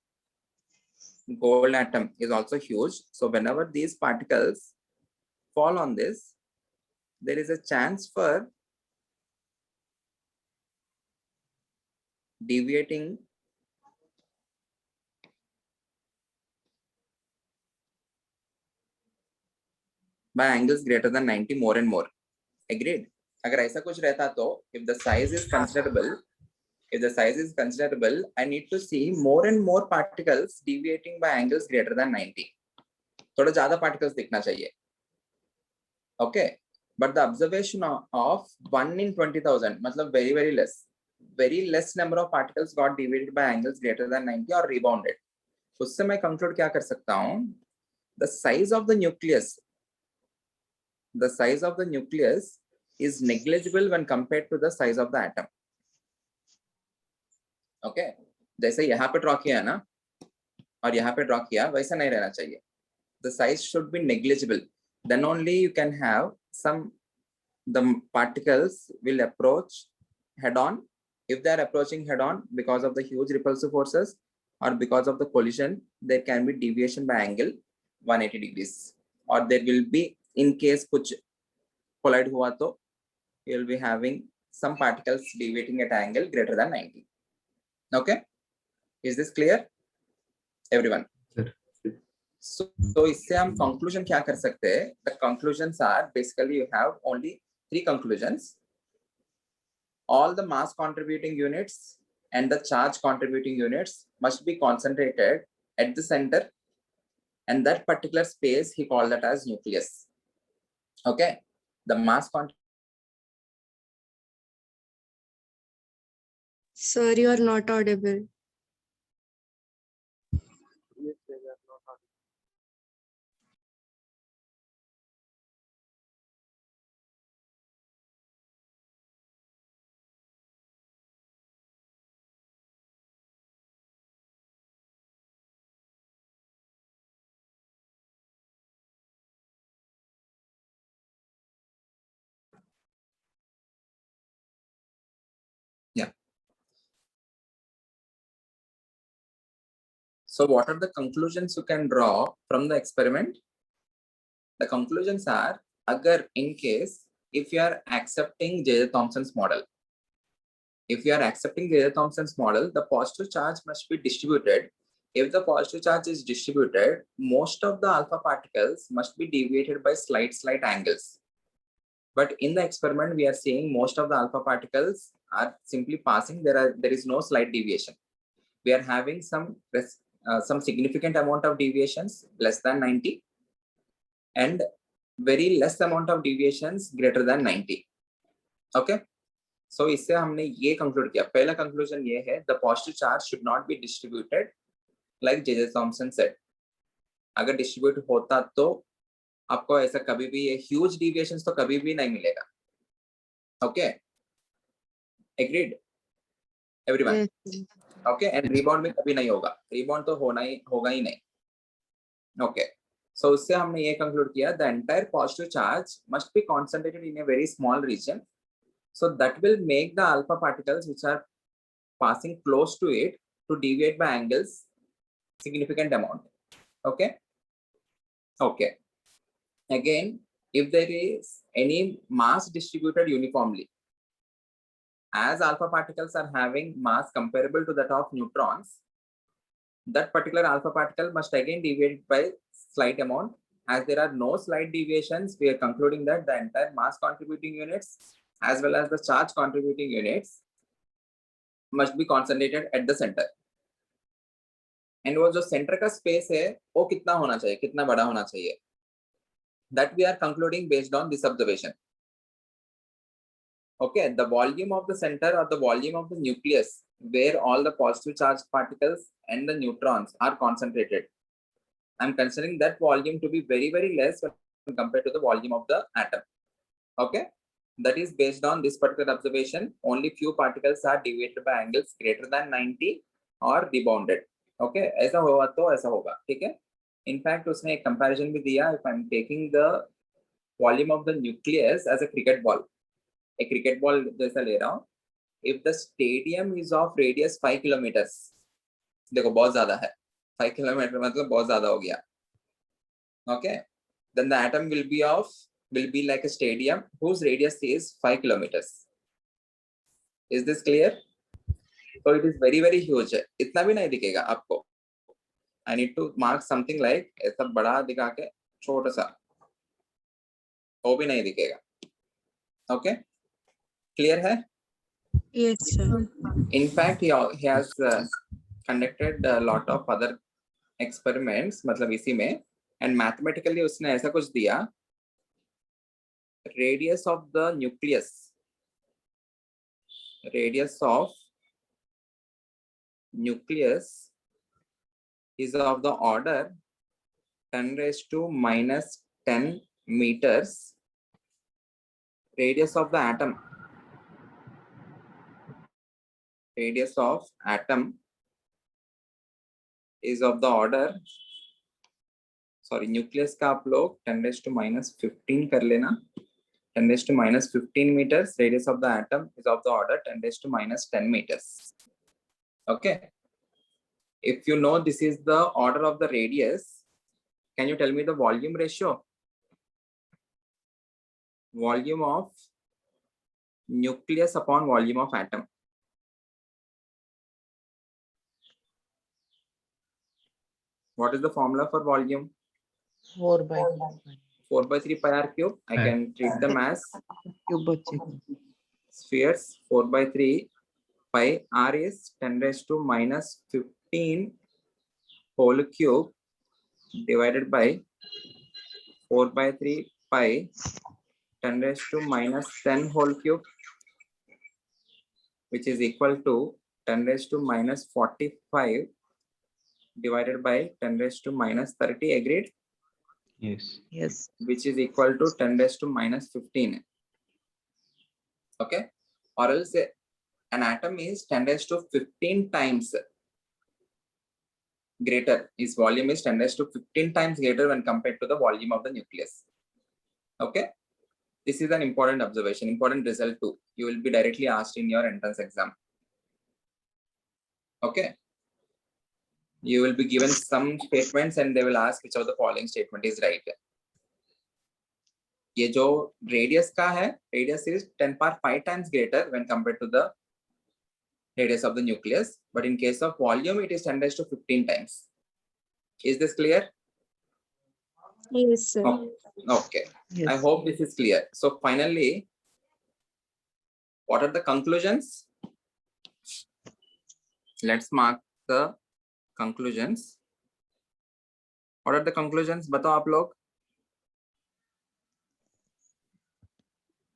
gold atom is also huge. So whenever these particles fall on this, there is a chance for deviating by angles greater than 90 more and more. Agreed? अगर ऐसा कुछ रहता तो, if the size is considerable, I need to see more and more particles deviating by angles greater than 90. थोड़ा ज़्यादा particles दिखना चाहिए. Okay, but the observation of 1 in 20,000, मतलब very less number of particles got deviated by angles greater than 90 or rebounded. उससे मैं conclude क्या कर सकता हूँ? The size of the nucleus is negligible when compared to the size of the atom. Okay, जैसे यहाँ पे ड्रॉ किया ना और यहाँ पे ड्रॉ किया, वैसा नहीं रहना चाहिए. The size should be negligible. Then only you can have the particles will approach head on. If they are approaching head on because of the huge repulsive forces or because of the collision, there can be deviation by angle 180 degrees. Or there will be, in case कुछ collide हुआ तो, you will be having some particles deviating at angle greater than 90. Okay, is this clear, everyone? So इससे हम conclusion क्या कर सकते हैं? The conclusions are basically you have only 3 conclusions. All the mass contributing units and the charge contributing units must be concentrated at the center, and that particular space he called that as nucleus. Okay, the mass Sir, you are not audible. Yes, they are not audible. Yeah. So what are the conclusions you can draw from the experiment? The conclusions are, agar in case, if you are accepting J.J. Thomson's model, the positive charge must be distributed. If the positive charge is distributed, most of the alpha particles must be deviated by slight angles. But in the experiment, we are seeing most of the alpha particles are simply passing. There is no slight deviation. We are having some significant amount of deviations less than 90 and very less amount of deviations greater than 90. Okay, सो इससे हमने ये conclude किया, पहला conclusion ये है, the positive charge should not be distributed like J Thomson said. अगर distribute होता तो आपको ऐसा कभी भी ये ह्यूज डिविएशंस तो कभी भी नहीं मिलेगा। Okay, agreed everyone? Yes, sir. Okay, and rebound में कभी नहीं होगा, रिबाउंड तो होगा ही नहीं। ओके, सो उससे हमने ये कंक्लूड किया, the entire positive charge must be concentrated in a very small region, so that will make the alpha particles which are passing close to it to deviate by angles significant amount. Okay, okay, again, if there is any mass distributed uniformly, as alpha particles are having mass comparable to that of neutrons, that particular alpha particle must again deviate by slight amount. As there are no slight deviations, we are concluding that the entire mass contributing units as well as the charge contributing units must be concentrated at the center. And वो जो center का space है वो कितना होना चाहिए, कितना बड़ा होना चाहिए, that we are concluding based on this observation. Okay, the volume of the center or the volume of the nucleus where all the positive charged particles and the neutrons are concentrated, I'm considering that volume to be very, very less when compared to the volume of the atom. Okay, that is based on this particular observation, only few particles are deviated by angles greater than 90 or rebounded. Okay, ऐसा होगा तो ऐसा होगा, ठीक है? In fact, उसने एक comparison भी दिया, if I'm taking the volume of the nucleus as a cricket ball, एक cricket ball जैसा ले रहा हूँ, if the stadium is of radius 5 kilometers, देखो बहुत ज़्यादा है, 5 kilometer मतलब बहुत ज़्यादा हो गया. Okay, then the atom will be like a stadium whose radius is 5 kilometers. Is this clear? So it is very, very huge. इतना भी नहीं दिखेगा आपको. I need to mark something like ऐसा बड़ा दिखा के छोटा सा, वो भी नहीं दिखेगा. Okay, clear है? Yes, sir. In fact, he has conducted a lot of other experiments, मतलब इसी में, and mathematically उसने ऐसा कुछ दिया, radius of the nucleus is of the order 10 raised to minus 10 meters. Radius of atom is of the order, sorry, nucleus का आप लोग 10 raised to minus 15 कर लेना, 10 raised to minus 15 meters. Radius of the atom is of the order 10 raised to minus 10 meters. Okay, if you know this is the order of the radius, can you tell me the volume ratio? Volume of nucleus upon volume of atom. What is the formula for volume? 4 by 4 by 3 pi r cube. I can treat them as cube बचेगा. spheres. 4 by 3 pi r is 10 raised to minus 15 whole cube divided by 4 by 3 pi 10 raised to minus 10 whole cube, which is equal to 10 raised to minus 45 divided by 10 raised to minus 30. Agreed? Yes. Yes. Which is equal to 10 raised to minus 15. Okay, or else an atom is 10 raised to 15 times greater. Its volume is 10 raised to 15 times greater when compared to the volume of the nucleus. Okay, this is an important observation, important result too. You will be directly asked in your entrance exam. Okay, you will be given some statements and they will ask which of the following statement is right. ये जो radius का है, radius is 10 power 5 times greater when compared to the radius of the nucleus, but in case of volume it is 10 raised to 15 times. Is this clear? Yes, sir. Oh, okay, Yes. I hope this is clear. So finally, what are the conclusions? Let's mark the conclusions. What are the conclusions? बताओ आप लोग.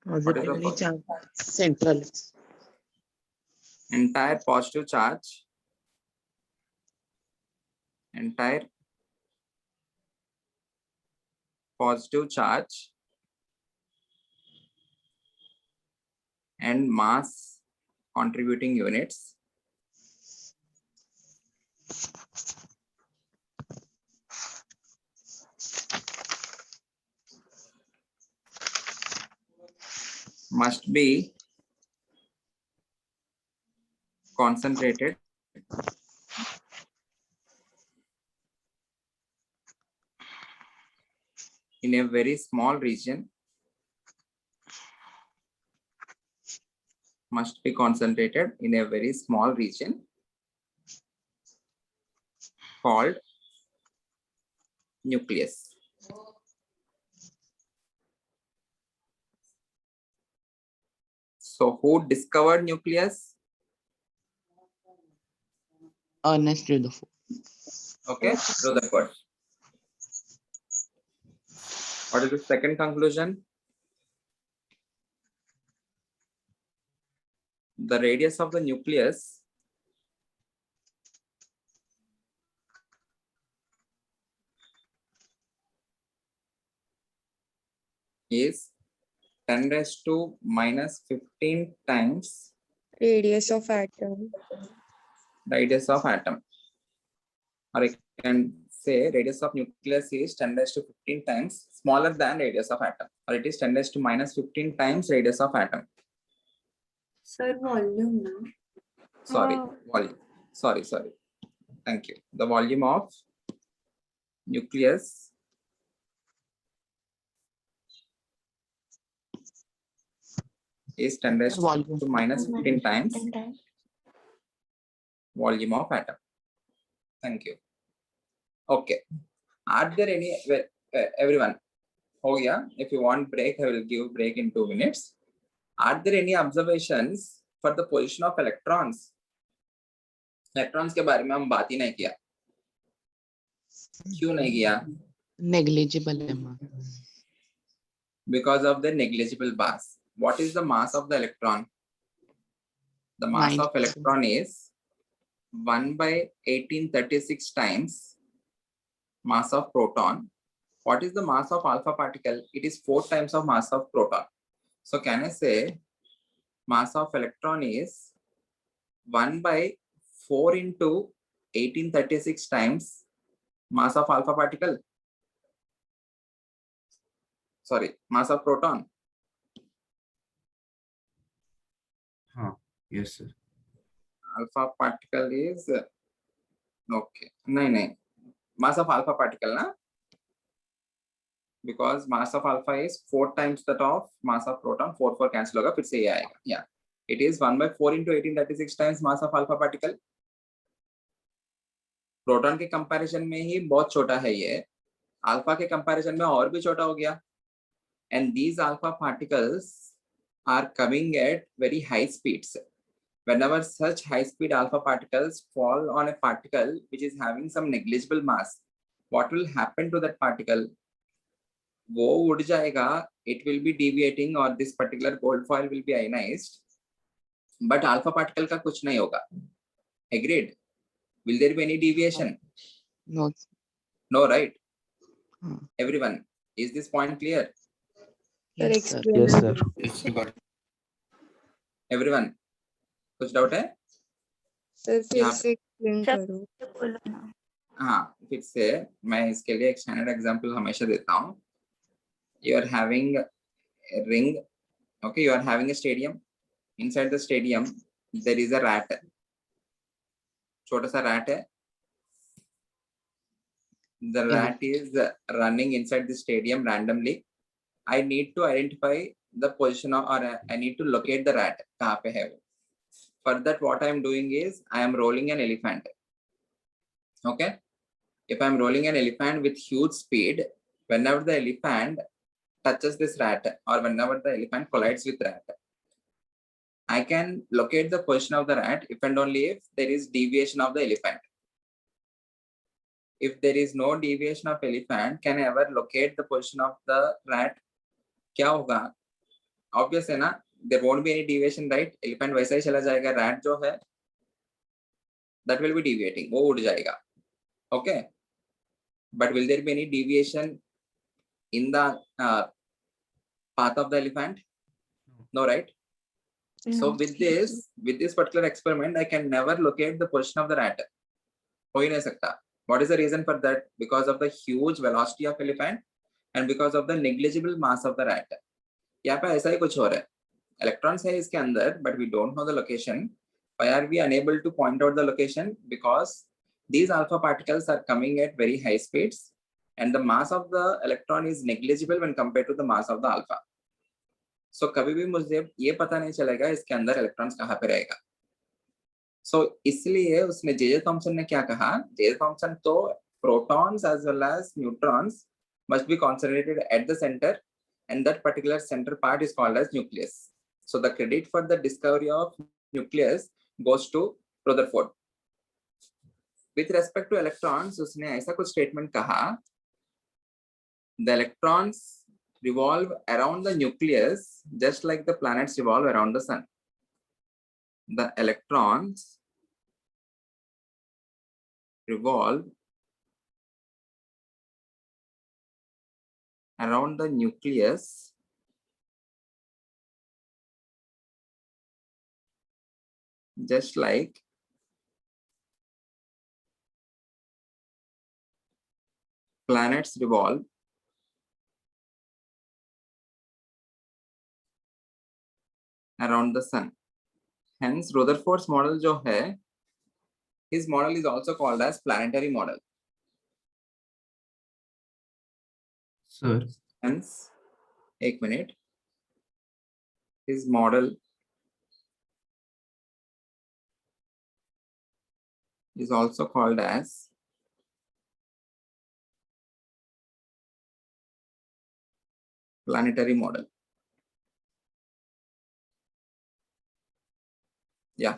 Positively charged central entire positive charge, entire positive charge and mass contributing units must be concentrated in a very small region, must be concentrated in a very small region called nucleus. So who discovered nucleus? Ernest Rutherford. Okay, Rutherford. What is the second conclusion? The radius of the nucleus is 10 raised to minus 15 times Radius of atom. radius of atom. Or I can say radius of nucleus is 10 raised to 15 times smaller than radius of atom. Or it is 10 raised to minus 15 times radius of atom. Sir, volume now. Sorry, volume. Sorry. Thank you. The volume of nucleus is 10 raised Volume. to minus 15 times volume of atom. Thank you. Okay. Are there any, everyone, oh yeah, if you want break, I will give break in 2 minutes. Are there any observations for the position of electrons? Electrons के बारे में हम बात ही नहीं किया. क्यों नहीं किया? Negligible amount. Because of the negligible mass. What is the mass of the electron? The mass of 9. electron is 1 by 1836 times mass of proton. What is the mass of alpha particle? It is 4 times of mass of proton. So can I say mass of electron is 1 by 4 into 1836 times mass of alpha particle? Sorry, mass of proton. Yes, sir. Alpha particle is okay. No. Mass of alpha particle, na? Because mass of alpha is 4 times that of mass of proton. 4 cancel होगा, फिर से ये आएगा. Yeah, it is 1 by 4 into 1836 times mass of alpha particle. Proton के comparison में ही बहुत छोटा है ये. अल्फा के कंपैरिजन में और भी छोटा हो गया. And these alpha particles are coming at very high speeds. Whenever such high speed alpha particles fall on a particle which is having some negligible mass, what will happen to that particle? वो उड़ जाएगा, it will be deviating or this particular gold foil will be ionized, but alpha particle का कुछ नहीं होगा. Agreed? Will there be any deviation? No. No, right? Everyone, is this point clear? Yes, sir. Yes, sir. Everyone, कुछ doubt है? Sir फिर यहाँ- से explain करो. बोलो ना. हाँ, फिर से मैं इसके लिए एक स्टैंडर्ड एग्जांपल हमेशा देता हूँ. You are having a ring, okay, you are having a stadium. Inside the stadium there is a rat. छोटा सा rat है. The rat is running inside the stadium randomly. I need to identify the position of, or I need to locate the rat. कहाँ पे है वो? For that, what I am doing is I am rolling an elephant. Okay, if I am rolling an elephant with huge speed, whenever the elephant touches this rat or whenever the elephant collides with rat, I can locate the position of the rat if and only if there is deviation of the elephant. If there is no deviation of elephant, can I ever locate the position of the rat? क्या होगा? Obvious है ना? there won't be any deviation, right? Elephant वैसा ही चला जाएगा, rat जो है that will be deviating, वो उड़ जाएगा. Okay, but will there be any deviation in the path of the elephant? No, right? So No. with this particular experiment, I can never locate the position of the rat. हो ही नहीं सकता. What is the reason for that? Because of the huge velocity of elephant and because of the negligible mass of the rat. यहाँ पे ऐसा ही कुछ हो रहा है. Electrons है इसके अंदर, but we don't know the location. Why are we unable to point out the location? Because these alpha particles are coming at very high speeds, and the mass of the electron is negligible when compared to the mass of the alpha. So कभी भी मुझे ये पता नहीं चलेगा इसके अंदर electrons कहाँ पे रहेगा. So इसलिए उसने जे थॉमसन ने क्या कहा? जे थॉमसन तो protons as well as neutrons must be concentrated at the center, and that particular center part is called as nucleus. So the credit for the discovery of nucleus goes to Rutherford. With respect to electrons, उसने ऐसा कुछ statement कहा, the electrons revolve around the nucleus just like the planets revolve around the sun. The electrons revolve around the nucleus just like planets revolve around the sun. Hence, Rutherford's model जो है, his model is also called as planetary model. Sir, Hence, एक minute. His model is also called as planetary model. Yeah,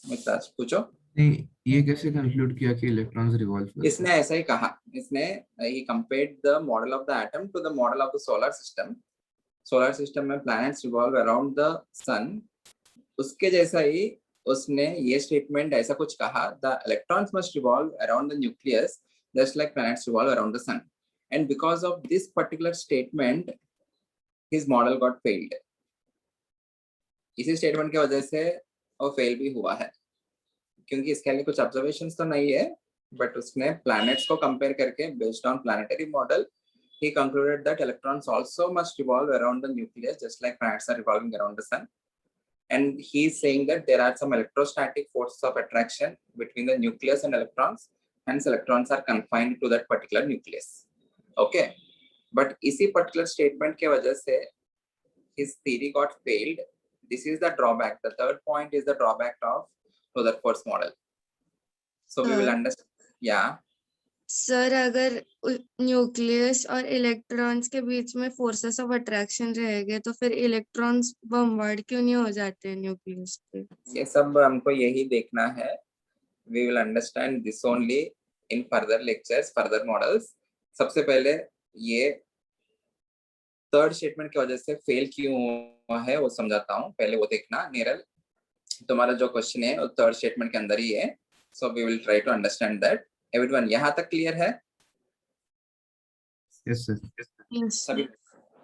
मिताज पूछो. नहीं ये कैसे conclude किया कि electrons revolve करते हैं? इसने ऐसा ही कहा. इसने he compared the model of the atom to the model of the solar system. Solar system में planets revolve around the sun. उसके जैसा ही उसने ये स्टेटमेंट ऐसा कुछ कहा, the electrons must revolve around the nucleus just like planets revolve around the sun. And because of this particular statement, his model got failed. इसी statement की वजह से वो फेल भी हुआ है, क्योंकि इसके लिए कुछ ऑब्जर्वेशंस तो नहीं है, बट उसने प्लैनेट्स को कंपेयर करके based on planetary model he concluded that electrons also must revolve around the nucleus just like planets are revolving around the sun. And he is saying that there are some electrostatic forces of attraction between the nucleus and electrons, hence electrons are confined to that particular nucleus. Okay, but इसी particular statement के वजह से his theory got failed. This is the drawback. The third point is the drawback of Rutherford's model. So we will understand. Yeah. Sir अगर nucleus और electrons के बीच में forces of attraction रहेंगे तो फिर इलेक्ट्रॉन्स बमबार्ड क्यों नहीं हो जाते हैं न्यूक्लियस पे? ये सब हमको यही देखना है. We will understand this only in further lectures, further models. सबसे पहले ये थर्ड स्टेटमेंट की वजह से फेल क्यों हुआ है वो समझाता हूँ. पहले वो देखना. नीरल, तुम्हारा जो क्वेश्चन है वो थर्ड स्टेटमेंट के अंदर ही है. So we will try to understand that. Everyone, यहाँ तक क्लियर है? Yes, sir. Yes. सभी?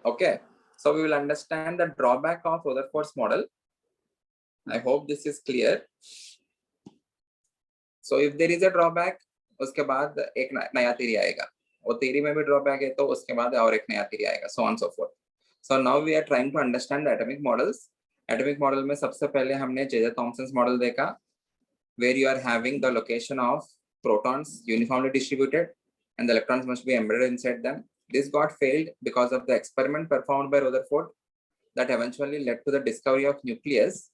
Okay. So we will understand the drawback of Rutherford's model. I hope this is clear. So if there is a drawback, उसके बाद एक नया theory आएगा. वो theory में भी drawback है तो उसके बाद और एक नया theory आएगा. So on so forth. So now we are trying to understand the atomic models. Atomic model में सबसे पहले हमने J.J. Thomson's model देखा, where you are having the location of protons uniformly distributed and the electrons must be embedded inside them. This got failed because of the experiment performed by Rutherford that eventually led to the discovery of nucleus.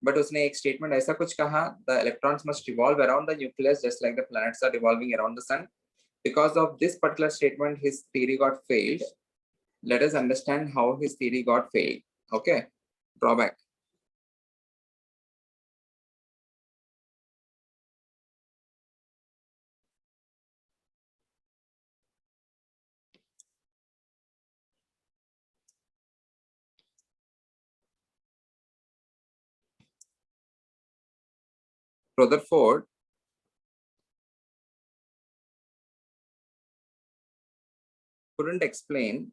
But उसने एक statement ऐसा कुछ कहा, the electrons must revolve around the nucleus just like the planets are revolving around the sun. Because of this particular statement, his theory got failed. Let us understand how his theory got failed. Okay, drawback. Rutherford couldn't explain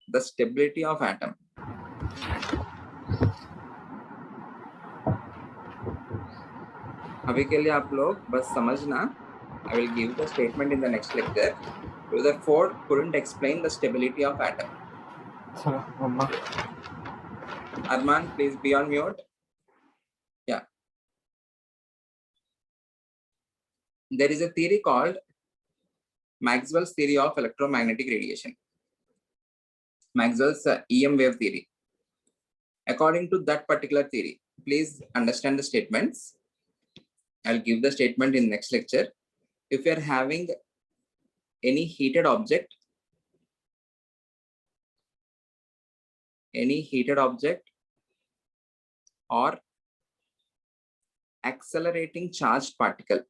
the stability of atom. अभी के लिए आप लोग बस समझना. I will give the statement in the next lecture. Rutherford couldn't explain the stability of atom. Arman, please be on mute. Yeah. There is a theory called Maxwell's theory of electromagnetic radiation. Maxwell's EM wave theory. According to that particular theory, please understand the statements. I'll give the statement in next lecture. If you are having any heated object or accelerating charged particle,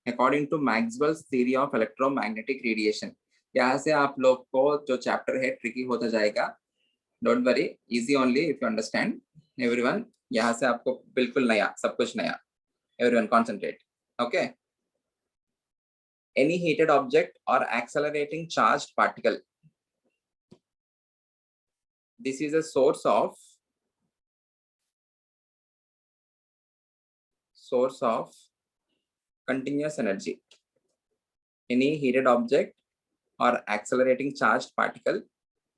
according to Maxwell's theory of electromagnetic radiation. यहाँ से आप लोग को जो chapter है tricky होता जाएगा. Don't worry, easy only if you understand. Everyone, यहाँ से आपको बिल्कुल नया, सब कुछ नया. Everyone concentrate. Okay. Any heated object or accelerating charged particle. This is a source of continuous energy. Any heated object or accelerating charged particle,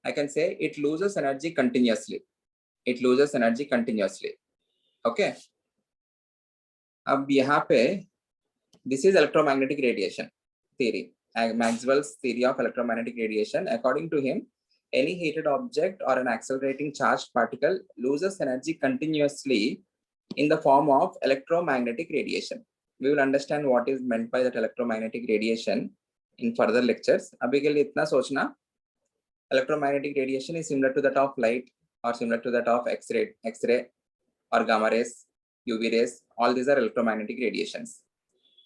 I can say it loses energy continuously. Okay. अब यहाँ पे this is electromagnetic radiation theory. Maxwell's theory of electromagnetic radiation. According to him, any heated object or an accelerating charged particle loses energy continuously in the form of electromagnetic radiation. We will understand what is meant by that electromagnetic radiation in further lectures. अभी के लिए इतना सोचना, electromagnetic radiation is similar to that of light or similar to that of X-ray or gamma rays, UV rays. All these are electromagnetic radiations.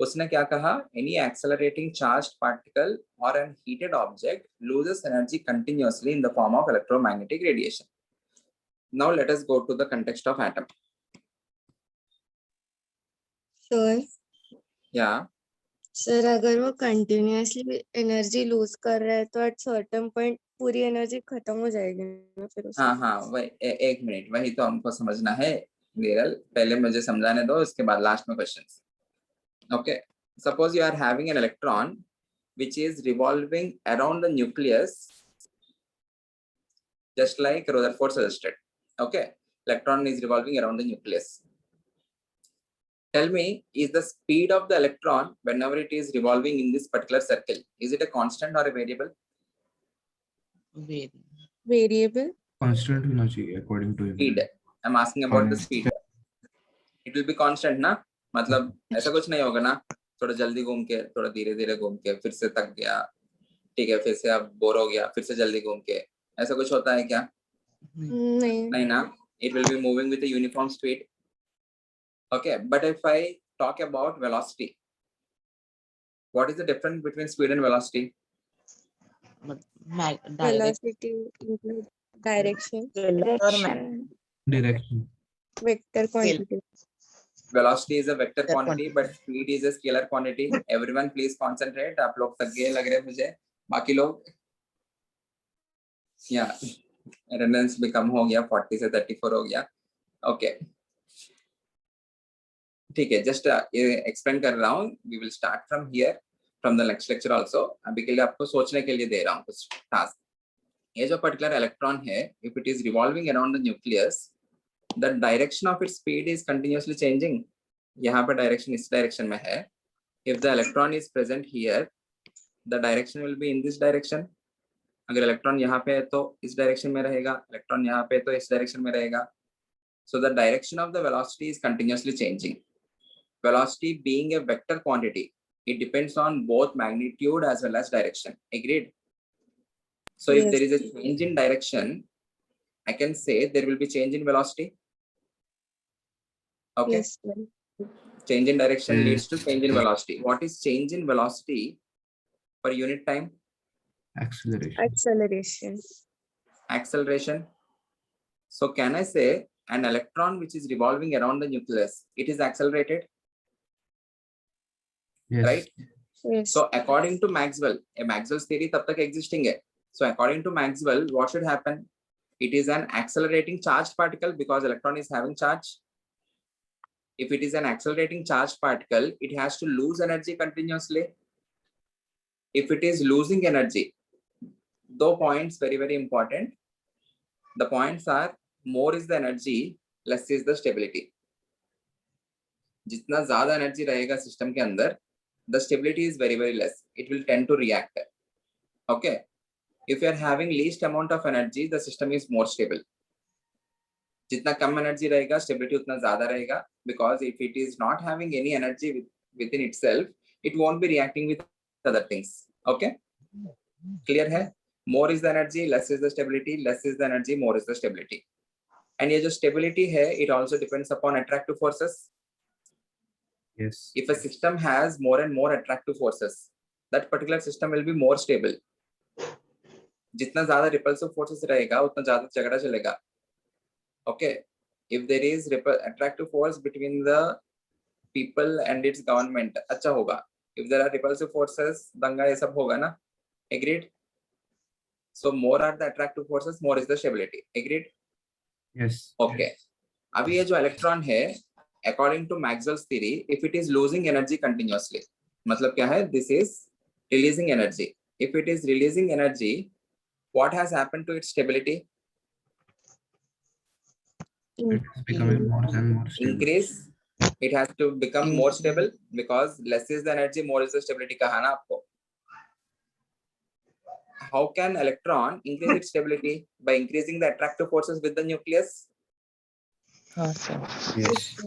उसने क्या कहा? Any accelerating charged particle or an heated object loses energy continuously in the form of electromagnetic radiation. Now let us go to the context of atom. Sir Yeah. Sir अगर वो continuously energy lose कर रहा है तो at certain point पूरी energy खत्म हो जाएगी ना फिर उसकी. हाँ वही एक मिनट, वही तो हमको समझना है नीरल. पहले मुझे समझाने दो, उसके बाद लास्ट में questions. Okay, suppose you are having an electron which is revolving around the nucleus, just like Rutherford suggested. Okay, electron is revolving around the nucleus. Tell me, is the speed of the electron whenever it is revolving in this particular circle, is it a constant or a variable? Variable constant होना चाहिए according to him. Speed. I'm asking about the speed. It will be constant ना? मतलब ऐसा कुछ नहीं होगा ना, थोड़ा जल्दी घूम के, थोड़ा धीरे धीरे घूम के, फिर से थक गया, ठीक है, फिर से अब बोर हो गया, फिर से जल्दी घूम के, ऐसा कुछ होता है क्या? नहीं ना. It will be moving with a uniform speed. Okay, but if I talk about velocity, what is the difference between speed and velocity? Velocity include direction Direction. Vector quantity. Velocity is a vector quantity, but speed is a scalar quantity. Everyone please concentrate. आप लोग थक गए लग रहे मुझे. बाकी लोग, yeah, attendance भी कम हो गया, 40 से 34 हो गया. Okay. ठीक है, just explain कर रहा हूँ. We will start from here, from the next lecture also. अभी के लिए आपको सोचने के लिए दे रहा हूँ कुछ task. ये जो particular electron है, if it is revolving around the nucleus, the direction of its speed is continuously changing. यहाँ पर direction इस direction में है. If the electron is present here, the direction will be in this direction. अगर electron यहाँ पे है तो इस direction में रहेगा, electron यहाँ पे है तो इस direction में रहेगा. So the direction of the velocity is continuously changing. Velocity being a vector quantity, it depends on both magnitude as well as direction. Agreed? So if there is a change in direction, I can say there will be change in velocity. Okay. Yes, sir. Change in direction leads to Yes. change in velocity. What is change in velocity per unit time? Acceleration. Acceleration. Acceleration. So can I say an electron which is revolving around the nucleus, it is accelerated, Yes. right? Yes. So according to Maxwell, a Maxwell's theory tab tak existing hai. So according to Maxwell, what should happen? It is an accelerating charged particle because electron is having charge. If it is an accelerating charged particle, it has to lose energy continuously. If it is losing energy, 2 points very important. The points are more is the energy, less is the stability. जितना ज्यादा energy रहेगा system के अंदर, the stability is very less. It will tend to react. Okay. If you are having least amount of energy, the system is more stable. जितना कम energy रहेगा, stability उतना ज्यादा रहेगा, because if it is not having any energy within itself, it won't be reacting with other things. Okay. Clear है? More is the energy, less is the stability, less is the energy, more is the stability. And ये जो stability है, it also depends upon attractive forces. Yes. If a system has more and more attractive forces, that particular system will be more stable. जितना ज्यादा repulsive forces रहेगा, उतना ज्यादा झगड़ा चलेगा. Okay. If there is attractive force between the people and its government, अच्छा होगा. If there are repulsive forces, दंगा ये सब होगा ना. Agreed? So more are the attractive forces, more is the stability. Agreed? Yes. Okay. अभी ये जो electron है, according to Maxwell's theory, if it is losing energy continuously, मतलब क्या है? This is releasing energy. If it is releasing energy, what has happened to its stability? It is becoming more and more stable. Increase. It has to become more stable because less is the energy, more is the stability. कहा ना आपको? How can electron increase its stability? By increasing the attractive forces with the nucleus. हाँ sir. Yes.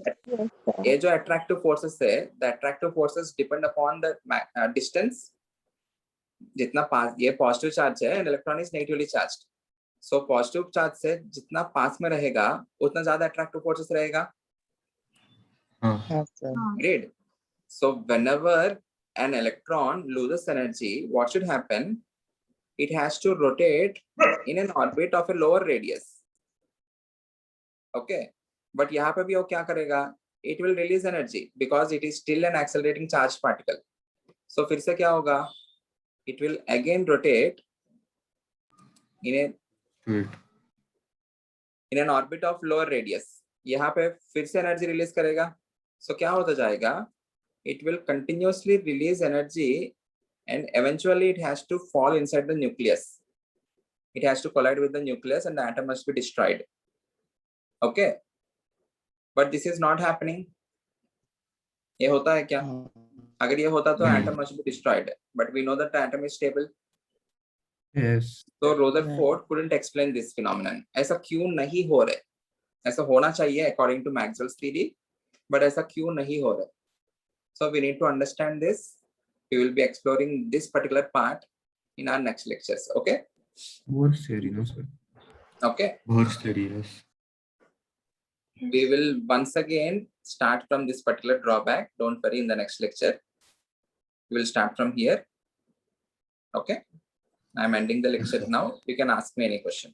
ये जो attractive forces है, the attractive forces depend upon the distance. जितना पास ये positive charge है, and electron is negatively charged. So positive charge से जितना पास में रहेगा, उतना ज़्यादा attractive forces रहेगा. हाँ sir. Great. So whenever an electron loses energy, what should happen? It has to rotate in an orbit of a lower radius. Okay. But यहाँ पे भी वो क्या करेगा? It will release energy because it is still an accelerating charged particle. So फिर से क्या होगा? It will again rotate in an orbit of lower radius. यहाँ पे फिर से energy release करेगा. So क्या होता जाएगा? It will continuously release energy and eventually it has to fall inside the nucleus. It has to collide with the nucleus and the atom must be destroyed. Okay. But this is not happening. ये होता है क्या? अगर ये होता तो atom must be destroyed. But we know that the atom is stable. Yes. So Rutherford couldn't explain this phenomenon. ऐसा क्यों नहीं हो रहा है? ऐसा होना चाहिए according to Maxwell's theory, but ऐसा क्यों नहीं हो रहा है? So we need to understand this. We will be exploring this particular part in our next lectures. Okay. Bohr's theory, no sir. Okay. Bohr's theory, yes. We will once again start from this particular drawback. Don't worry, in the next lecture we will start from here. Okay. I'm ending the lecture now. You can ask me any question.